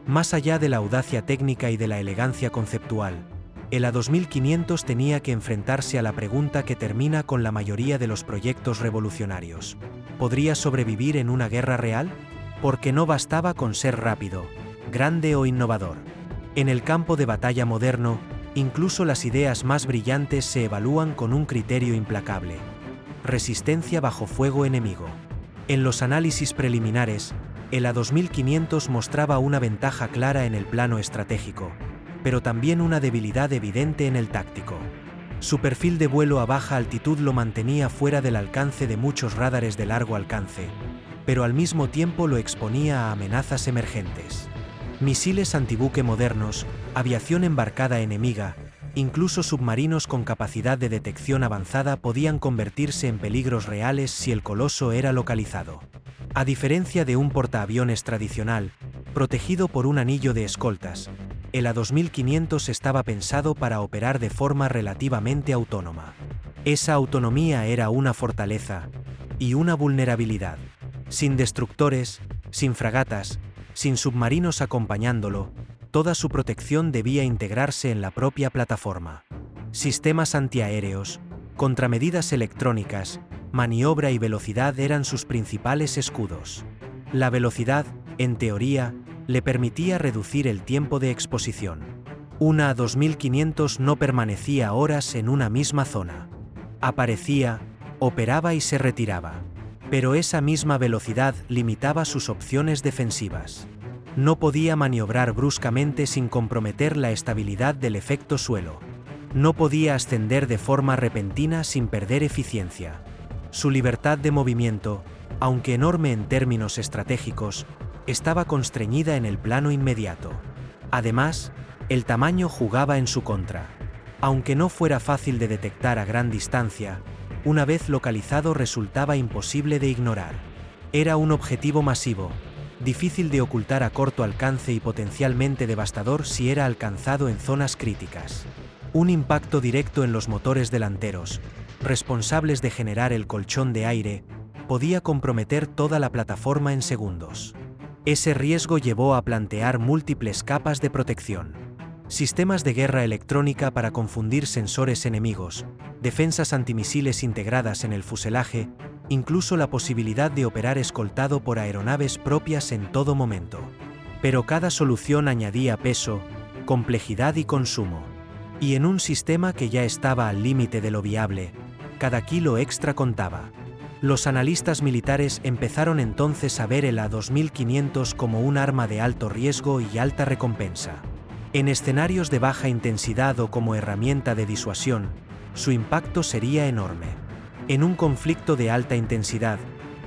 Más allá de la audacia técnica y de la elegancia conceptual, el A2500 tenía que enfrentarse a la pregunta que termina con la mayoría de los proyectos revolucionarios. ¿Podría sobrevivir en una guerra real? Porque no bastaba con ser rápido, grande o innovador. En el campo de batalla moderno, incluso las ideas más brillantes se evalúan con un criterio implacable: resistencia bajo fuego enemigo. En los análisis preliminares, el A2500 mostraba una ventaja clara en el plano estratégico, pero también una debilidad evidente en el táctico. Su perfil de vuelo a baja altitud lo mantenía fuera del alcance de muchos radares de largo alcance, pero al mismo tiempo lo exponía a amenazas emergentes. Misiles antibuque modernos, aviación embarcada enemiga, incluso submarinos con capacidad de detección avanzada podían convertirse en peligros reales si el coloso era localizado. A diferencia de un portaaviones tradicional, protegido por un anillo de escoltas, el A2500 estaba pensado para operar de forma relativamente autónoma. Esa autonomía era una fortaleza y una vulnerabilidad. Sin destructores, sin fragatas, sin submarinos acompañándolo, toda su protección debía integrarse en la propia plataforma. Sistemas antiaéreos, contramedidas electrónicas, maniobra y velocidad eran sus principales escudos. La velocidad, en teoría, le permitía reducir el tiempo de exposición. Una A2500 no permanecía horas en una misma zona. Aparecía, operaba y se retiraba. Pero esa misma velocidad limitaba sus opciones defensivas. No podía maniobrar bruscamente sin comprometer la estabilidad del efecto suelo. No podía ascender de forma repentina sin perder eficiencia. Su libertad de movimiento, aunque enorme en términos estratégicos, estaba constreñida en el plano inmediato. Además, el tamaño jugaba en su contra. Aunque no fuera fácil de detectar a gran distancia, una vez localizado resultaba imposible de ignorar. Era un objetivo masivo, difícil de ocultar a corto alcance y potencialmente devastador si era alcanzado en zonas críticas. Un impacto directo en los motores delanteros, responsables de generar el colchón de aire, podía comprometer toda la plataforma en segundos. Ese riesgo llevó a plantear múltiples capas de protección. Sistemas de guerra electrónica para confundir sensores enemigos, defensas antimisiles integradas en el fuselaje, incluso la posibilidad de operar escoltado por aeronaves propias en todo momento. Pero cada solución añadía peso, complejidad y consumo. Y en un sistema que ya estaba al límite de lo viable, cada kilo extra contaba. Los analistas militares empezaron entonces a ver el A2500 como un arma de alto riesgo y alta recompensa. En escenarios de baja intensidad o como herramienta de disuasión, su impacto sería enorme. En un conflicto de alta intensidad,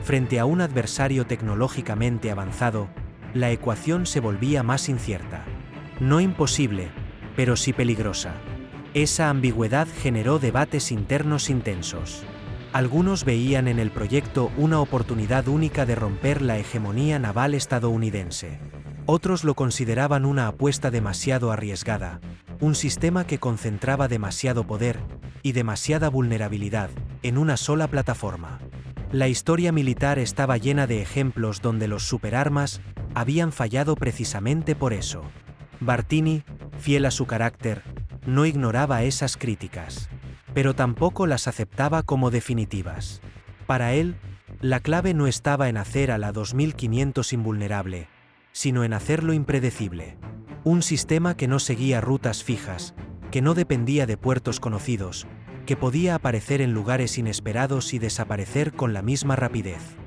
frente a un adversario tecnológicamente avanzado, la ecuación se volvía más incierta. No imposible, pero sí peligrosa. Esa ambigüedad generó debates internos intensos. Algunos veían en el proyecto una oportunidad única de romper la hegemonía naval estadounidense. Otros lo consideraban una apuesta demasiado arriesgada, un sistema que concentraba demasiado poder y demasiada vulnerabilidad en una sola plataforma. La historia militar estaba llena de ejemplos donde los superarmas habían fallado precisamente por eso. Bartini, fiel a su carácter, no ignoraba esas críticas, pero tampoco las aceptaba como definitivas. Para él, la clave no estaba en hacer al A2500 invulnerable, sino en hacerlo impredecible. Un sistema que no seguía rutas fijas, que no dependía de puertos conocidos, que podía aparecer en lugares inesperados y desaparecer con la misma rapidez.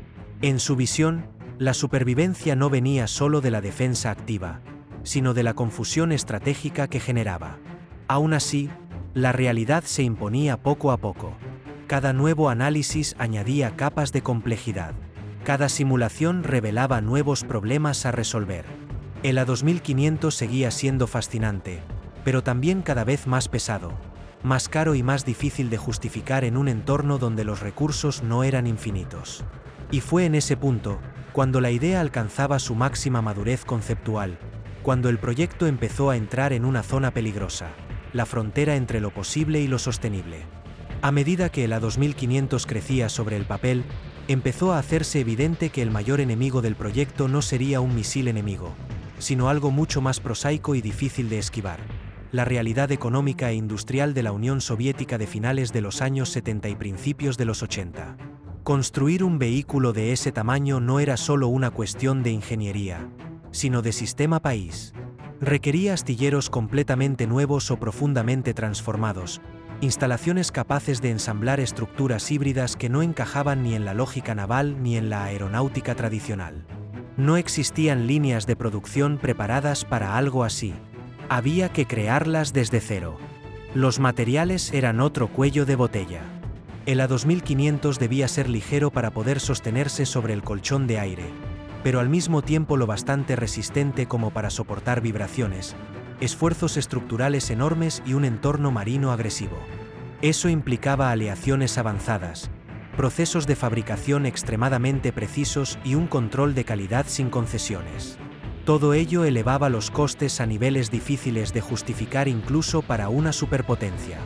En su visión, la supervivencia no venía solo de la defensa activa, sino de la confusión estratégica que generaba. Aún así, la realidad se imponía poco a poco. Cada nuevo análisis añadía capas de complejidad. Cada simulación revelaba nuevos problemas a resolver. El A2500 seguía siendo fascinante, pero también cada vez más pesado, más caro y más difícil de justificar en un entorno donde los recursos no eran infinitos. Y fue en ese punto, cuando la idea alcanzaba su máxima madurez conceptual, cuando el proyecto empezó a entrar en una zona peligrosa, la frontera entre lo posible y lo sostenible. A medida que el A2500 crecía sobre el papel, empezó a hacerse evidente que el mayor enemigo del proyecto no sería un misil enemigo, sino algo mucho más prosaico y difícil de esquivar: la realidad económica e industrial de la Unión Soviética de finales de los años 70 y principios de los 80. Construir un vehículo de ese tamaño no era solo una cuestión de ingeniería, sino de sistema país. Requería astilleros completamente nuevos o profundamente transformados, instalaciones capaces de ensamblar estructuras híbridas que no encajaban ni en la lógica naval ni en la aeronáutica tradicional. No existían líneas de producción preparadas para algo así. Había que crearlas desde cero. Los materiales eran otro cuello de botella. El A2500 debía ser ligero para poder sostenerse sobre el colchón de aire, pero al mismo tiempo lo bastante resistente como para soportar vibraciones, esfuerzos estructurales enormes y un entorno marino agresivo. Eso implicaba aleaciones avanzadas, procesos de fabricación extremadamente precisos y un control de calidad sin concesiones. Todo ello elevaba los costes a niveles difíciles de justificar incluso para una superpotencia.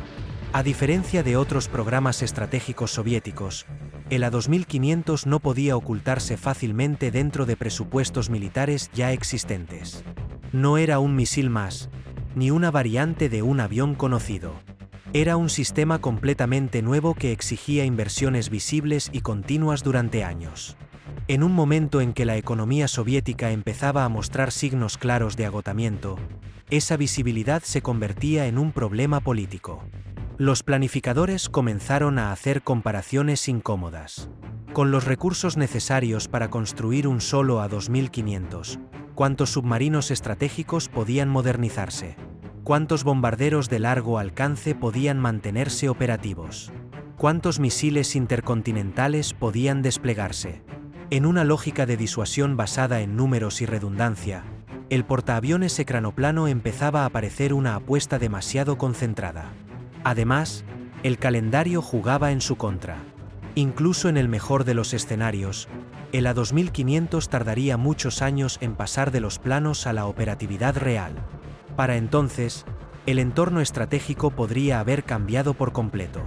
A diferencia de otros programas estratégicos soviéticos, el A2500 no podía ocultarse fácilmente dentro de presupuestos militares ya existentes. No era un misil más, ni una variante de un avión conocido. Era un sistema completamente nuevo que exigía inversiones visibles y continuas durante años. En un momento en que la economía soviética empezaba a mostrar signos claros de agotamiento, esa visibilidad se convertía en un problema político. Los planificadores comenzaron a hacer comparaciones incómodas. Con los recursos necesarios para construir un solo A2500, ¿cuántos submarinos estratégicos podían modernizarse? ¿Cuántos bombarderos de largo alcance podían mantenerse operativos? ¿Cuántos misiles intercontinentales podían desplegarse? En una lógica de disuasión basada en números y redundancia, el portaaviones ecranoplano empezaba a parecer una apuesta demasiado concentrada. Además, el calendario jugaba en su contra. Incluso en el mejor de los escenarios, el A2500 tardaría muchos años en pasar de los planos a la operatividad real. Para entonces, el entorno estratégico podría haber cambiado por completo.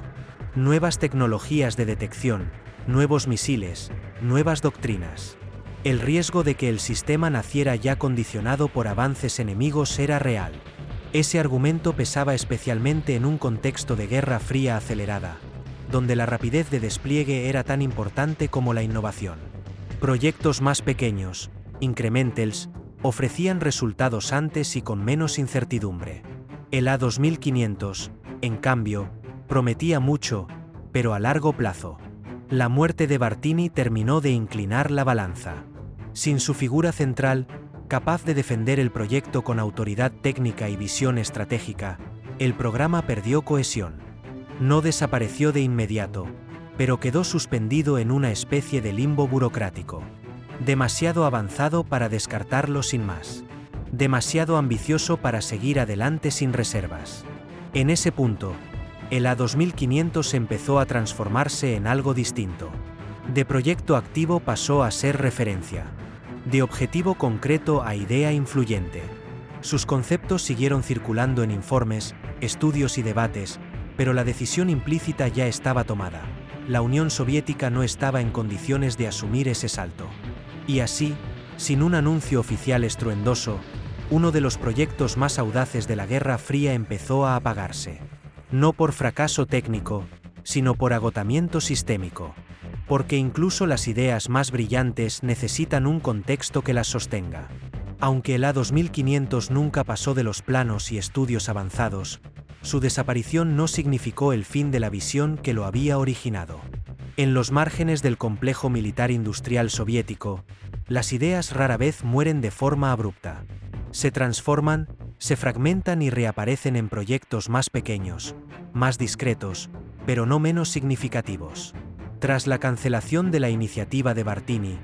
Nuevas tecnologías de detección, nuevos misiles, nuevas doctrinas. El riesgo de que el sistema naciera ya condicionado por avances enemigos era real. Ese argumento pesaba especialmente en un contexto de Guerra Fría acelerada, donde la rapidez de despliegue era tan importante como la innovación. Proyectos más pequeños, incrementals, ofrecían resultados antes y con menos incertidumbre. El A2500, en cambio, prometía mucho, pero a largo plazo. La muerte de Bartini terminó de inclinar la balanza. Sin su figura central, capaz de defender el proyecto con autoridad técnica y visión estratégica, el programa perdió cohesión. No desapareció de inmediato, pero quedó suspendido en una especie de limbo burocrático. Demasiado avanzado para descartarlo sin más. Demasiado ambicioso para seguir adelante sin reservas. En ese punto, el A2500 empezó a transformarse en algo distinto. De proyecto activo pasó a ser referencia. De objetivo concreto a idea influyente. Sus conceptos siguieron circulando en informes, estudios y debates, pero la decisión implícita ya estaba tomada. La Unión Soviética no estaba en condiciones de asumir ese salto. Y así, sin un anuncio oficial estruendoso, uno de los proyectos más audaces de la Guerra Fría empezó a apagarse. No por fracaso técnico, sino por agotamiento sistémico. Porque incluso las ideas más brillantes necesitan un contexto que las sostenga. Aunque el A2500 nunca pasó de los planos y estudios avanzados, su desaparición no significó el fin de la visión que lo había originado. En los márgenes del complejo militar industrial soviético, las ideas rara vez mueren de forma abrupta. Se transforman, se fragmentan y reaparecen en proyectos más pequeños, más discretos, pero no menos significativos. Tras la cancelación de la iniciativa de Bartini,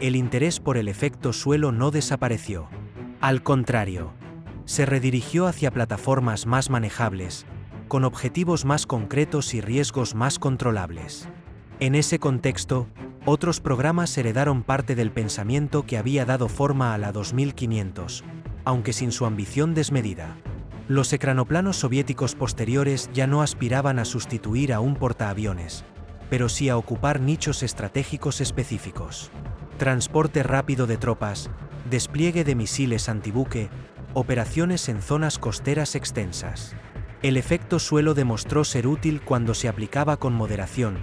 el interés por el efecto suelo no desapareció. Al contrario, se redirigió hacia plataformas más manejables, con objetivos más concretos y riesgos más controlables. En ese contexto, otros programas heredaron parte del pensamiento que había dado forma a la A2500, aunque sin su ambición desmedida. Los ecranoplanos soviéticos posteriores ya no aspiraban a sustituir a un portaaviones, pero sí a ocupar nichos estratégicos específicos. Transporte rápido de tropas, despliegue de misiles antibuque, operaciones en zonas costeras extensas. El efecto suelo demostró ser útil cuando se aplicaba con moderación,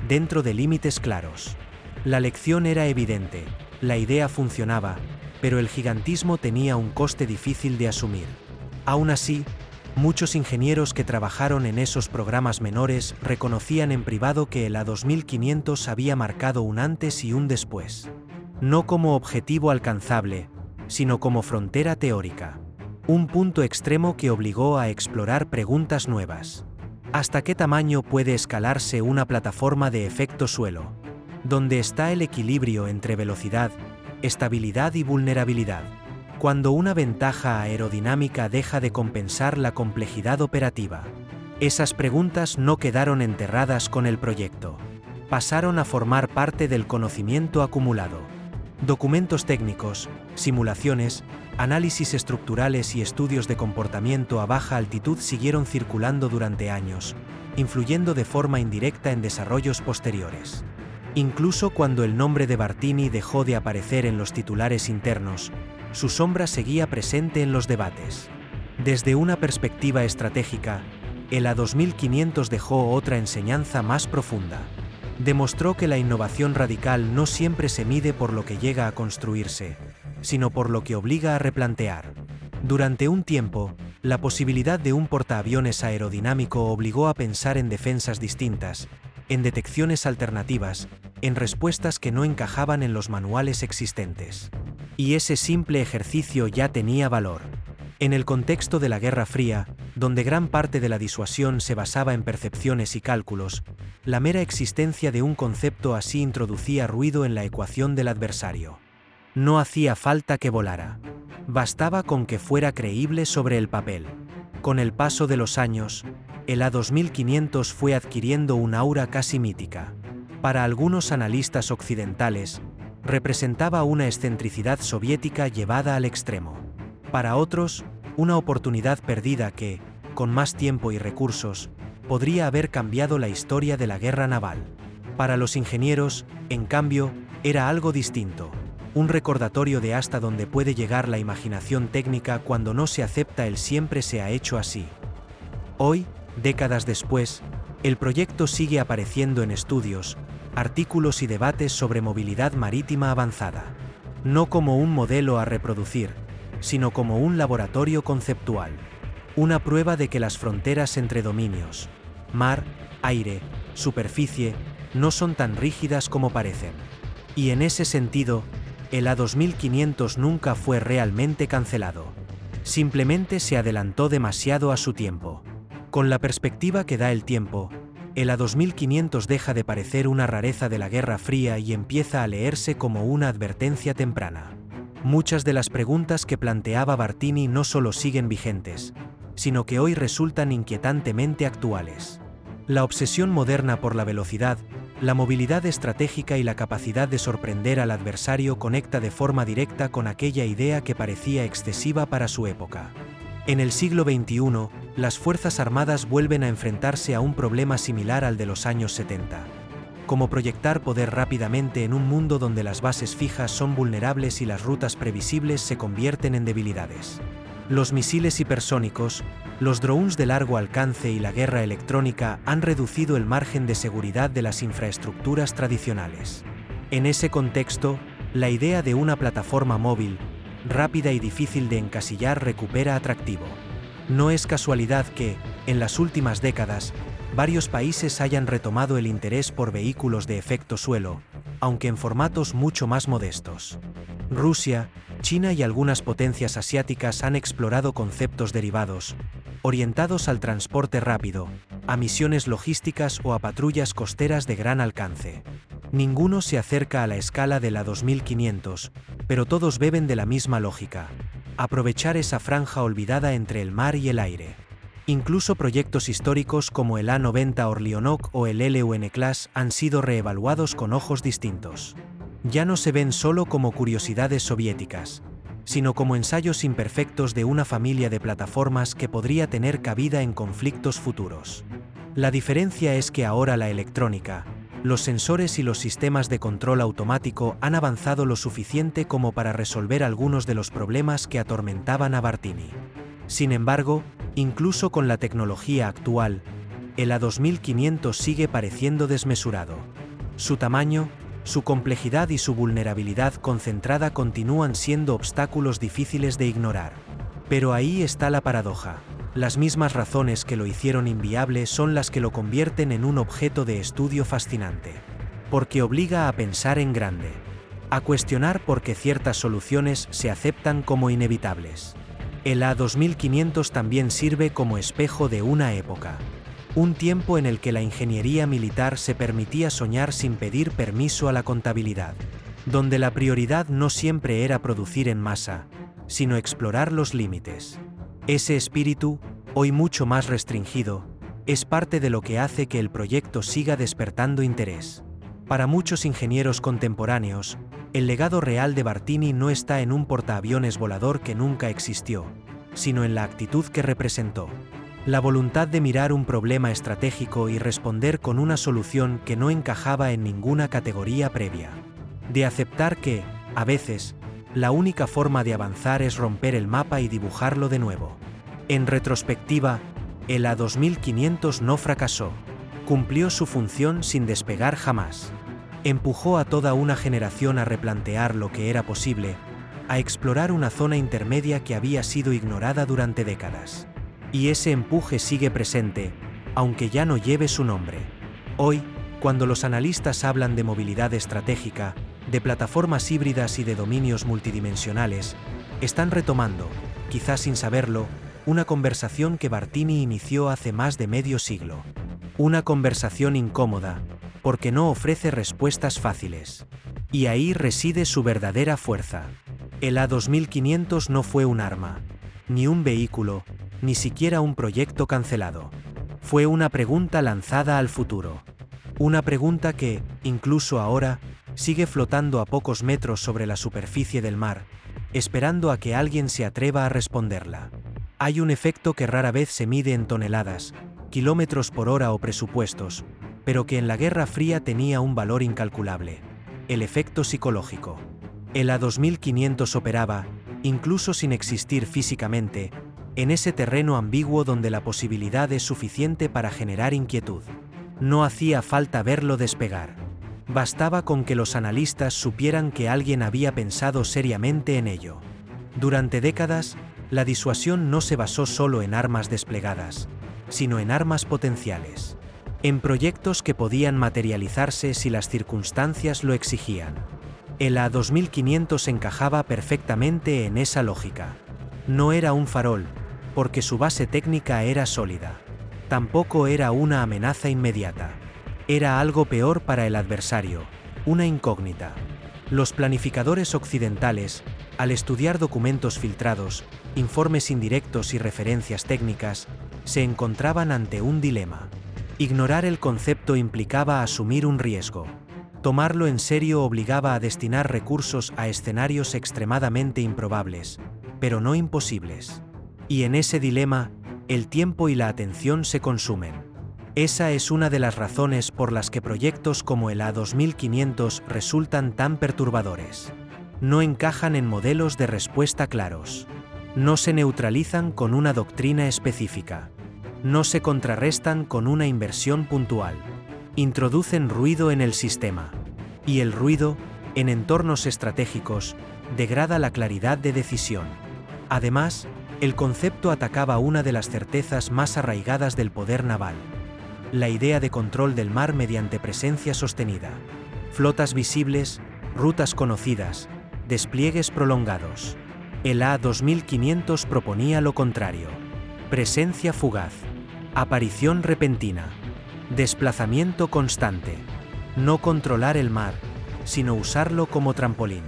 dentro de límites claros. La lección era evidente, la idea funcionaba, pero el gigantismo tenía un coste difícil de asumir. Aún así, muchos ingenieros que trabajaron en esos programas menores reconocían en privado que el A2500 había marcado un antes y un después. No como objetivo alcanzable, sino como frontera teórica. Un punto extremo que obligó a explorar preguntas nuevas. ¿Hasta qué tamaño puede escalarse una plataforma de efecto suelo? ¿Dónde está el equilibrio entre velocidad, estabilidad y vulnerabilidad? Cuando una ventaja aerodinámica deja de compensar la complejidad operativa. Esas preguntas no quedaron enterradas con el proyecto. Pasaron a formar parte del conocimiento acumulado. Documentos técnicos, simulaciones, análisis estructurales y estudios de comportamiento a baja altitud siguieron circulando durante años, influyendo de forma indirecta en desarrollos posteriores. Incluso cuando el nombre de Bartini dejó de aparecer en los titulares internos, su sombra seguía presente en los debates. Desde una perspectiva estratégica, el A2500 dejó otra enseñanza más profunda. Demostró que la innovación radical no siempre se mide por lo que llega a construirse, sino por lo que obliga a replantear. Durante un tiempo, la posibilidad de un portaaviones aerodinámico obligó a pensar en defensas distintas, en detecciones alternativas, en respuestas que no encajaban en los manuales existentes. Y ese simple ejercicio ya tenía valor. En el contexto de la Guerra Fría, donde gran parte de la disuasión se basaba en percepciones y cálculos, la mera existencia de un concepto así introducía ruido en la ecuación del adversario. No hacía falta que volara. Bastaba con que fuera creíble sobre el papel. Con el paso de los años, el A2500 fue adquiriendo un aura casi mítica. Para algunos analistas occidentales, representaba una excentricidad soviética llevada al extremo. Para otros, una oportunidad perdida que, con más tiempo y recursos, podría haber cambiado la historia de la guerra naval. Para los ingenieros, en cambio, era algo distinto. Un recordatorio de hasta dónde puede llegar la imaginación técnica cuando no se acepta el siempre se ha hecho así. Hoy, décadas después, el proyecto sigue apareciendo en estudios, artículos y debates sobre movilidad marítima avanzada. No como un modelo a reproducir, sino como un laboratorio conceptual. Una prueba de que las fronteras entre dominios, mar, aire, superficie, no son tan rígidas como parecen. Y en ese sentido, el A2500 nunca fue realmente cancelado. Simplemente se adelantó demasiado a su tiempo. Con la perspectiva que da el tiempo, el A2500 deja de parecer una rareza de la Guerra Fría y empieza a leerse como una advertencia temprana. Muchas de las preguntas que planteaba Bartini no solo siguen vigentes, sino que hoy resultan inquietantemente actuales. La obsesión moderna por la velocidad, la movilidad estratégica y la capacidad de sorprender al adversario conecta de forma directa con aquella idea que parecía excesiva para su época. En el siglo XXI, las Fuerzas Armadas vuelven a enfrentarse a un problema similar al de los años 70. Cómo proyectar poder rápidamente en un mundo donde las bases fijas son vulnerables y las rutas previsibles se convierten en debilidades. Los misiles hipersónicos, los drones de largo alcance y la guerra electrónica han reducido el margen de seguridad de las infraestructuras tradicionales. En ese contexto, la idea de una plataforma móvil, rápida y difícil de encasillar recupera atractivo. No es casualidad que, en las últimas décadas, varios países hayan retomado el interés por vehículos de efecto suelo, aunque en formatos mucho más modestos. Rusia, China y algunas potencias asiáticas han explorado conceptos derivados, orientados al transporte rápido, a misiones logísticas o a patrullas costeras de gran alcance. Ninguno se acerca a la escala del A2500, pero todos beben de la misma lógica: aprovechar esa franja olvidada entre el mar y el aire. Incluso proyectos históricos como el A90 Orlionok o el LUN-Class han sido reevaluados con ojos distintos. Ya no se ven solo como curiosidades soviéticas, sino como ensayos imperfectos de una familia de plataformas que podría tener cabida en conflictos futuros. La diferencia es que ahora la electrónica, los sensores y los sistemas de control automático han avanzado lo suficiente como para resolver algunos de los problemas que atormentaban a Bartini. Sin embargo, incluso con la tecnología actual, el A2500 sigue pareciendo desmesurado. Su tamaño, su complejidad y su vulnerabilidad concentrada continúan siendo obstáculos difíciles de ignorar. Pero ahí está la paradoja. Las mismas razones que lo hicieron inviable son las que lo convierten en un objeto de estudio fascinante. Porque obliga a pensar en grande. A cuestionar por qué ciertas soluciones se aceptan como inevitables. El A2500 también sirve como espejo de una época. Un tiempo en el que la ingeniería militar se permitía soñar sin pedir permiso a la contabilidad. Donde la prioridad no siempre era producir en masa, sino explorar los límites. Ese espíritu, hoy mucho más restringido, es parte de lo que hace que el proyecto siga despertando interés. Para muchos ingenieros contemporáneos, el legado real de Bartini no está en un portaaviones volador que nunca existió, sino en la actitud que representó. La voluntad de mirar un problema estratégico y responder con una solución que no encajaba en ninguna categoría previa. De aceptar que, a veces, la única forma de avanzar es romper el mapa y dibujarlo de nuevo. En retrospectiva, el A2500 no fracasó. Cumplió su función sin despegar jamás. Empujó a toda una generación a replantear lo que era posible, a explorar una zona intermedia que había sido ignorada durante décadas. Y ese empuje sigue presente, aunque ya no lleve su nombre. Hoy, cuando los analistas hablan de movilidad estratégica, de plataformas híbridas y de dominios multidimensionales, están retomando, quizás sin saberlo, una conversación que Bartini inició hace más de medio siglo. Una conversación incómoda, porque no ofrece respuestas fáciles. Y ahí reside su verdadera fuerza. El A2500 no fue un arma, ni un vehículo, ni siquiera un proyecto cancelado. Fue una pregunta lanzada al futuro. Una pregunta que, incluso ahora, sigue flotando a pocos metros sobre la superficie del mar, esperando a que alguien se atreva a responderla. Hay un efecto que rara vez se mide en toneladas, kilómetros por hora o presupuestos, pero que en la Guerra Fría tenía un valor incalculable: el efecto psicológico. El A2500 operaba, incluso sin existir físicamente, en ese terreno ambiguo donde la posibilidad es suficiente para generar inquietud. No hacía falta verlo despegar. Bastaba con que los analistas supieran que alguien había pensado seriamente en ello. Durante décadas, la disuasión no se basó solo en armas desplegadas, sino en armas potenciales. En proyectos que podían materializarse si las circunstancias lo exigían. El A2500 encajaba perfectamente en esa lógica. No era un farol, porque su base técnica era sólida. Tampoco era una amenaza inmediata. Era algo peor para el adversario, una incógnita. Los planificadores occidentales, al estudiar documentos filtrados, informes indirectos y referencias técnicas, se encontraban ante un dilema. Ignorar el concepto implicaba asumir un riesgo. Tomarlo en serio obligaba a destinar recursos a escenarios extremadamente improbables, pero no imposibles. Y en ese dilema, el tiempo y la atención se consumen. Esa es una de las razones por las que proyectos como el A2500 resultan tan perturbadores. No encajan en modelos de respuesta claros. No se neutralizan con una doctrina específica. No se contrarrestan con una inversión puntual. Introducen ruido en el sistema. Y el ruido, en entornos estratégicos, degrada la claridad de decisión. Además, el concepto atacaba una de las certezas más arraigadas del poder naval: la idea de control del mar mediante presencia sostenida. Flotas visibles, rutas conocidas, despliegues prolongados. El A2500 proponía lo contrario: presencia fugaz, aparición repentina, desplazamiento constante. No controlar el mar, sino usarlo como trampolín.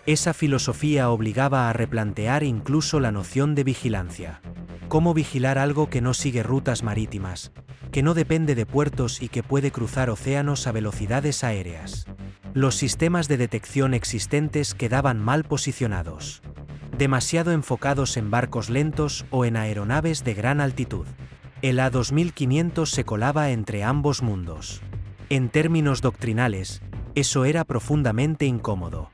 Esa filosofía obligaba a replantear incluso la noción de vigilancia. ¿Cómo vigilar algo que no sigue rutas marítimas, que no depende de puertos y que puede cruzar océanos a velocidades aéreas? Los sistemas de detección existentes quedaban mal posicionados. Demasiado enfocados en barcos lentos o en aeronaves de gran altitud. El A2500 se colaba entre ambos mundos. En términos doctrinales, eso era profundamente incómodo.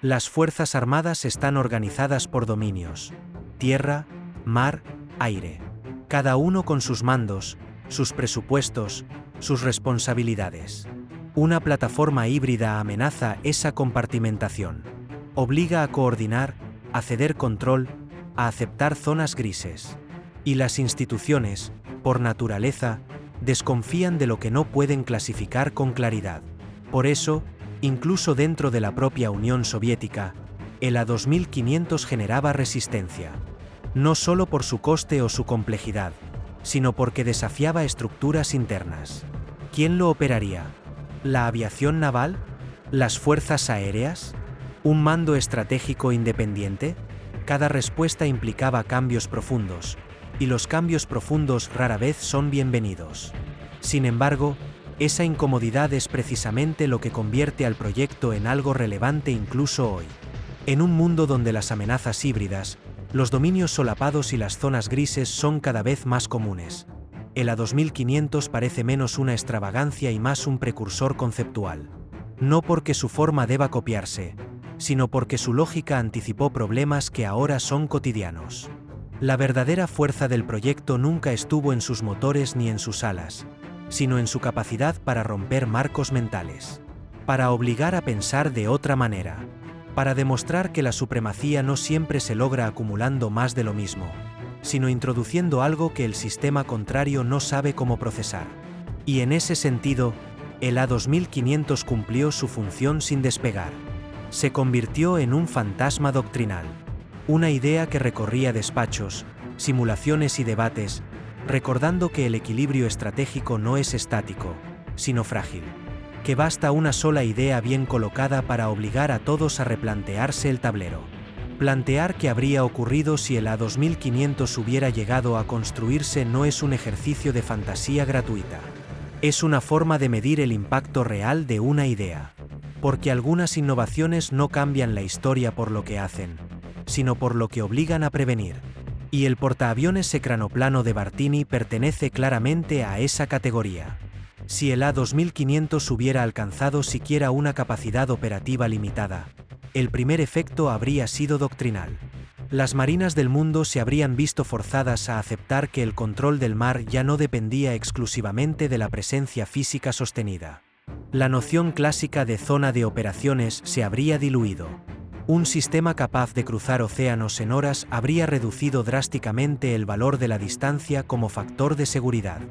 Las Fuerzas Armadas están organizadas por dominios: tierra, mar, aire. Cada uno con sus mandos, sus presupuestos, sus responsabilidades. Una plataforma híbrida amenaza esa compartimentación. Obliga a coordinar, a ceder control, a aceptar zonas grises. Y las instituciones, por naturaleza, desconfían de lo que no pueden clasificar con claridad. Por eso, incluso dentro de la propia Unión Soviética, el A2500 generaba resistencia. No solo por su coste o su complejidad, sino porque desafiaba estructuras internas. ¿Quién lo operaría? ¿La aviación naval? ¿Las fuerzas aéreas? ¿Un mando estratégico independiente? Cada respuesta implicaba cambios profundos, y los cambios profundos rara vez son bienvenidos. Sin embargo, esa incomodidad es precisamente lo que convierte al proyecto en algo relevante incluso hoy. En un mundo donde las amenazas híbridas, los dominios solapados y las zonas grises son cada vez más comunes, el A2500 parece menos una extravagancia y más un precursor conceptual. No porque su forma deba copiarse, sino porque su lógica anticipó problemas que ahora son cotidianos. La verdadera fuerza del proyecto nunca estuvo en sus motores ni en sus alas, sino en su capacidad para romper marcos mentales, para obligar a pensar de otra manera, para demostrar que la supremacía no siempre se logra acumulando más de lo mismo, sino introduciendo algo que el sistema contrario no sabe cómo procesar. Y en ese sentido, el A2500 cumplió su función sin despegar. Se convirtió en un fantasma doctrinal, una idea que recorría despachos, simulaciones y debates, recordando que el equilibrio estratégico no es estático, sino frágil, que basta una sola idea bien colocada para obligar a todos a replantearse el tablero. Plantear qué habría ocurrido si el A2500 hubiera llegado a construirse no es un ejercicio de fantasía gratuita. Es una forma de medir el impacto real de una idea. Porque algunas innovaciones no cambian la historia por lo que hacen, sino por lo que obligan a prevenir. Y el portaaviones secranoplano de Bartini pertenece claramente a esa categoría. Si el A2500 hubiera alcanzado siquiera una capacidad operativa limitada, el primer efecto habría sido doctrinal. Las marinas del mundo se habrían visto forzadas a aceptar que el control del mar ya no dependía exclusivamente de la presencia física sostenida. La noción clásica de zona de operaciones se habría diluido. Un sistema capaz de cruzar océanos en horas habría reducido drásticamente el valor de la distancia como factor de seguridad.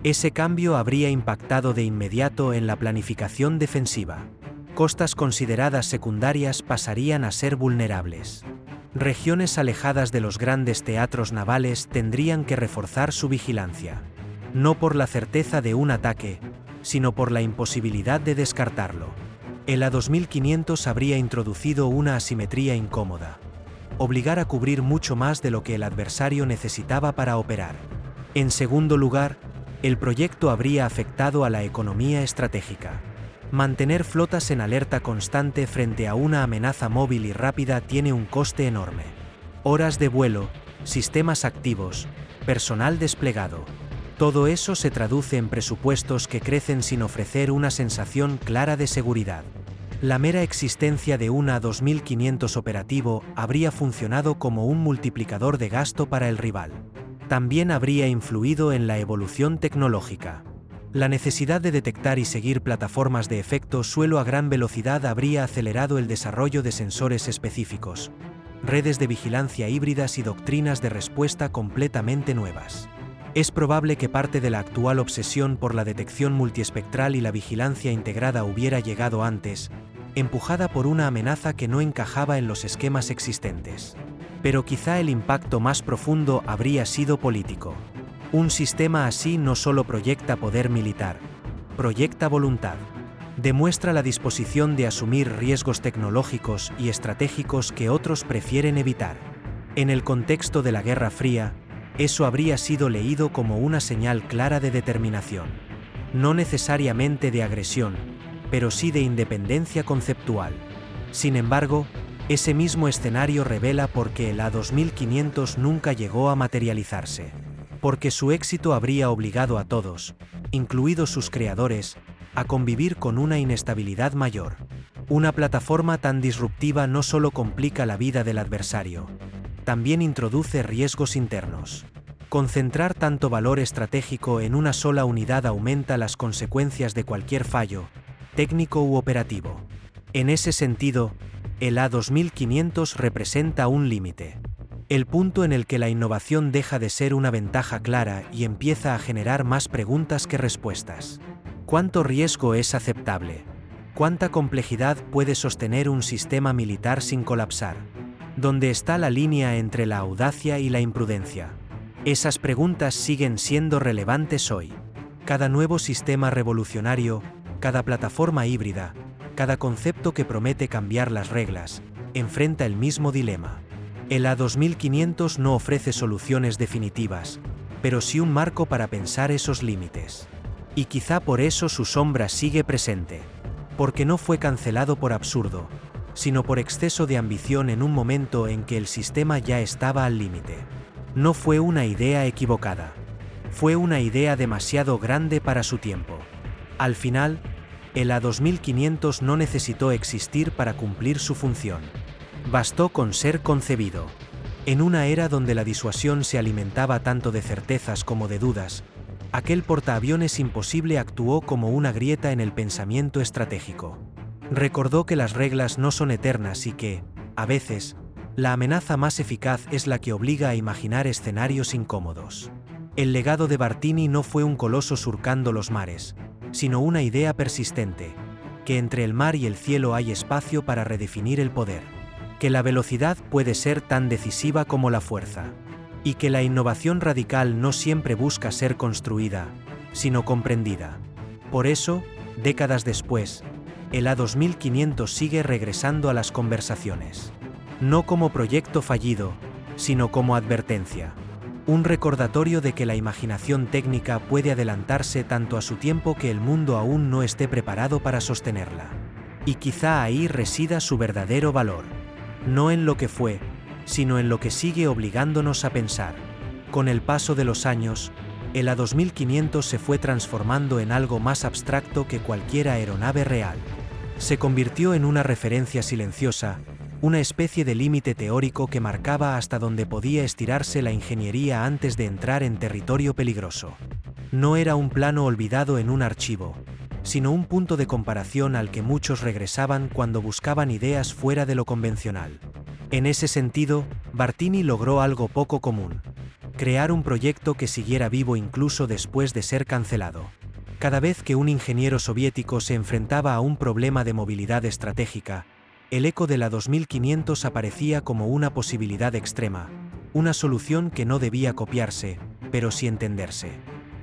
Ese cambio habría impactado de inmediato en la planificación defensiva. Costas consideradas secundarias pasarían a ser vulnerables. Regiones alejadas de los grandes teatros navales tendrían que reforzar su vigilancia. No por la certeza de un ataque, sino por la imposibilidad de descartarlo. El A2500 habría introducido una asimetría incómoda. Obligar a cubrir mucho más de lo que el adversario necesitaba para operar. En segundo lugar, el proyecto habría afectado a la economía estratégica. Mantener flotas en alerta constante frente a una amenaza móvil y rápida tiene un coste enorme. Horas de vuelo, sistemas activos, personal desplegado. Todo eso se traduce en presupuestos que crecen sin ofrecer una sensación clara de seguridad. La mera existencia de un A2500 operativo habría funcionado como un multiplicador de gasto para el rival. También habría influido en la evolución tecnológica. La necesidad de detectar y seguir plataformas de efecto suelo a gran velocidad habría acelerado el desarrollo de sensores específicos, redes de vigilancia híbridas y doctrinas de respuesta completamente nuevas. Es probable que parte de la actual obsesión por la detección multiespectral y la vigilancia integrada hubiera llegado antes, empujada por una amenaza que no encajaba en los esquemas existentes. Pero quizá el impacto más profundo habría sido político. Un sistema así no solo proyecta poder militar, proyecta voluntad. Demuestra la disposición de asumir riesgos tecnológicos y estratégicos que otros prefieren evitar. En el contexto de la Guerra Fría, eso habría sido leído como una señal clara de determinación. No necesariamente de agresión, pero sí de independencia conceptual. Sin embargo, ese mismo escenario revela por qué el A2500 nunca llegó a materializarse. Porque su éxito habría obligado a todos, incluidos sus creadores, a convivir con una inestabilidad mayor. Una plataforma tan disruptiva no solo complica la vida del adversario, también introduce riesgos internos. Concentrar tanto valor estratégico en una sola unidad aumenta las consecuencias de cualquier fallo, técnico u operativo. En ese sentido, el A2500 representa un límite. El punto en el que la innovación deja de ser una ventaja clara y empieza a generar más preguntas que respuestas. ¿Cuánto riesgo es aceptable? ¿Cuánta complejidad puede sostener un sistema militar sin colapsar? ¿Dónde está la línea entre la audacia y la imprudencia? Esas preguntas siguen siendo relevantes hoy. Cada nuevo sistema revolucionario, cada plataforma híbrida, cada concepto que promete cambiar las reglas, enfrenta el mismo dilema. El A2500 no ofrece soluciones definitivas, pero sí un marco para pensar esos límites. Y quizá por eso su sombra sigue presente. Porque no fue cancelado por absurdo, sino por exceso de ambición en un momento en que el sistema ya estaba al límite. No fue una idea equivocada. Fue una idea demasiado grande para su tiempo. Al final, el A2500 no necesitó existir para cumplir su función. Bastó con ser concebido. En una era donde la disuasión se alimentaba tanto de certezas como de dudas, aquel portaaviones imposible actuó como una grieta en el pensamiento estratégico. Recordó que las reglas no son eternas y que, a veces, la amenaza más eficaz es la que obliga a imaginar escenarios incómodos. El legado de Bartini no fue un coloso surcando los mares, sino una idea persistente, que entre el mar y el cielo hay espacio para redefinir el poder, que la velocidad puede ser tan decisiva como la fuerza, y que la innovación radical no siempre busca ser construida, sino comprendida. Por eso, décadas después, el A2500 sigue regresando a las conversaciones. No como proyecto fallido, sino como advertencia. Un recordatorio de que la imaginación técnica puede adelantarse tanto a su tiempo que el mundo aún no esté preparado para sostenerla. Y quizá ahí resida su verdadero valor. No en lo que fue, sino en lo que sigue obligándonos a pensar. Con el paso de los años, el A2500 se fue transformando en algo más abstracto que cualquier aeronave real. Se convirtió en una referencia silenciosa, una especie de límite teórico que marcaba hasta dónde podía estirarse la ingeniería antes de entrar en territorio peligroso. No era un plano olvidado en un archivo, sino un punto de comparación al que muchos regresaban cuando buscaban ideas fuera de lo convencional. En ese sentido, Bartini logró algo poco común: crear un proyecto que siguiera vivo incluso después de ser cancelado. Cada vez que un ingeniero soviético se enfrentaba a un problema de movilidad estratégica, el eco del A2500 aparecía como una posibilidad extrema, una solución que no debía copiarse, pero sí entenderse.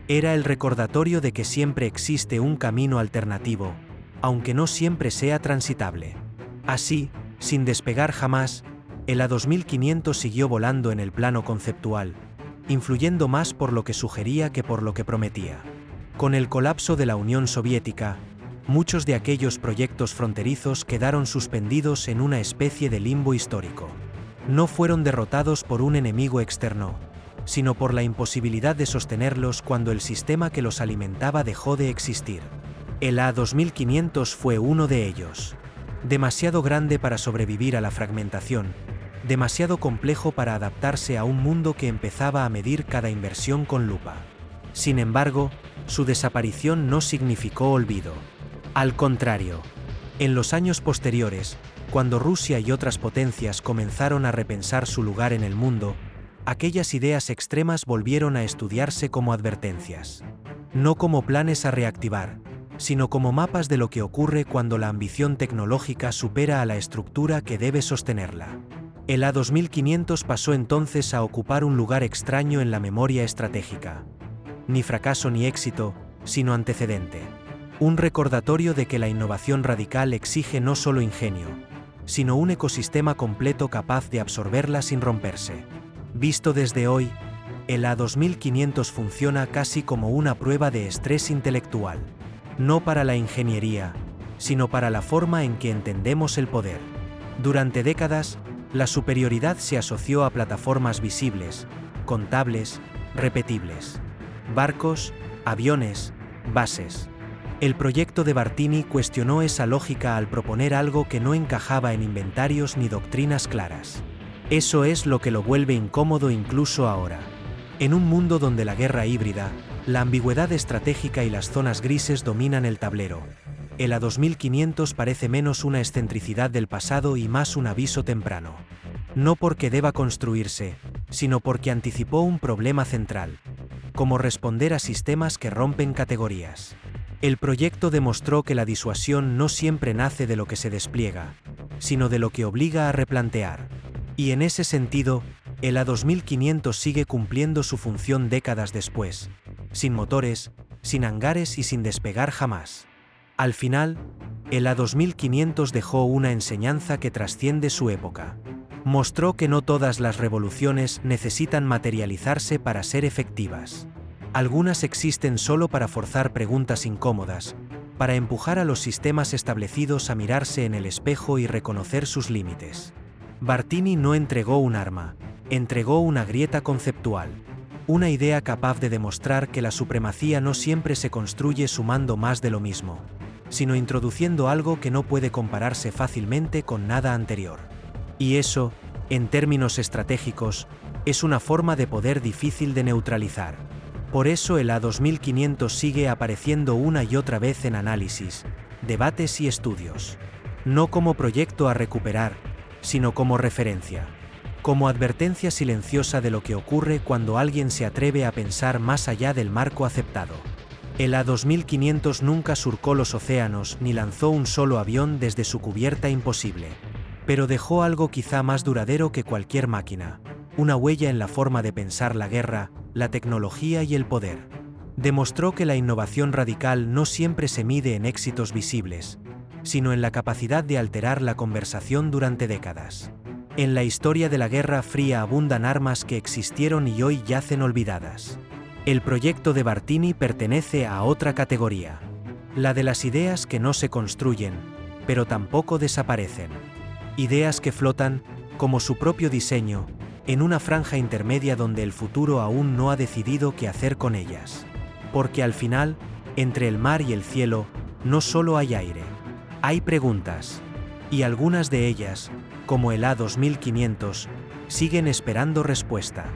Era el recordatorio de que siempre existe un camino alternativo, aunque no siempre sea transitable. Así, sin despegar jamás, el A2500 siguió volando en el plano conceptual, influyendo más por lo que sugería que por lo que prometía. Con el colapso de la Unión Soviética, muchos de aquellos proyectos fronterizos quedaron suspendidos en una especie de limbo histórico. No fueron derrotados por un enemigo externo, sino por la imposibilidad de sostenerlos cuando el sistema que los alimentaba dejó de existir. El A2500 fue uno de ellos. Demasiado grande para sobrevivir a la fragmentación, demasiado complejo para adaptarse a un mundo que empezaba a medir cada inversión con lupa. Sin embargo, su desaparición no significó olvido. Al contrario, en los años posteriores, cuando Rusia y otras potencias comenzaron a repensar su lugar en el mundo, aquellas ideas extremas volvieron a estudiarse como advertencias. No como planes a reactivar, sino como mapas de lo que ocurre cuando la ambición tecnológica supera a la estructura que debe sostenerla. El A2500 pasó entonces a ocupar un lugar extraño en la memoria estratégica. Ni fracaso ni éxito, sino antecedente. Un recordatorio de que la innovación radical exige no solo ingenio, sino un ecosistema completo capaz de absorberla sin romperse. Visto desde hoy, el A2500 funciona casi como una prueba de estrés intelectual. No para la ingeniería, sino para la forma en que entendemos el poder. Durante décadas, la superioridad se asoció a plataformas visibles, contables, repetibles. Barcos, aviones, bases. El proyecto de Bartini cuestionó esa lógica al proponer algo que no encajaba en inventarios ni doctrinas claras. Eso es lo que lo vuelve incómodo incluso ahora. En un mundo donde la guerra híbrida, la ambigüedad estratégica y las zonas grises dominan el tablero, el A2500 parece menos una excentricidad del pasado y más un aviso temprano. No porque deba construirse, sino porque anticipó un problema central: cómo responder a sistemas que rompen categorías. El proyecto demostró que la disuasión no siempre nace de lo que se despliega, sino de lo que obliga a replantear. Y en ese sentido, el A2500 sigue cumpliendo su función décadas después, sin motores, sin hangares y sin despegar jamás. Al final, el A2500 dejó una enseñanza que trasciende su época. Mostró que no todas las revoluciones necesitan materializarse para ser efectivas. Algunas existen solo para forzar preguntas incómodas, para empujar a los sistemas establecidos a mirarse en el espejo y reconocer sus límites. Bartini no entregó un arma, entregó una grieta conceptual, una idea capaz de demostrar que la supremacía no siempre se construye sumando más de lo mismo, sino introduciendo algo que no puede compararse fácilmente con nada anterior. Y eso, en términos estratégicos, es una forma de poder difícil de neutralizar. Por eso el A2500 sigue apareciendo una y otra vez en análisis, debates y estudios. No como proyecto a recuperar, sino como referencia. Como advertencia silenciosa de lo que ocurre cuando alguien se atreve a pensar más allá del marco aceptado. El A2500 nunca surcó los océanos ni lanzó un solo avión desde su cubierta imposible. Pero dejó algo quizá más duradero que cualquier máquina: una huella en la forma de pensar la guerra, la tecnología y el poder. Demostró que la innovación radical no siempre se mide en éxitos visibles, sino en la capacidad de alterar la conversación durante décadas. En la historia de la Guerra Fría abundan armas que existieron y hoy yacen olvidadas. El proyecto de Bartini pertenece a otra categoría: la de las ideas que no se construyen, pero tampoco desaparecen. Ideas que flotan, como su propio diseño, en una franja intermedia donde el futuro aún no ha decidido qué hacer con ellas. Porque al final, entre el mar y el cielo, no solo hay aire. Hay preguntas. Y algunas de ellas, como el A2500, siguen esperando respuesta.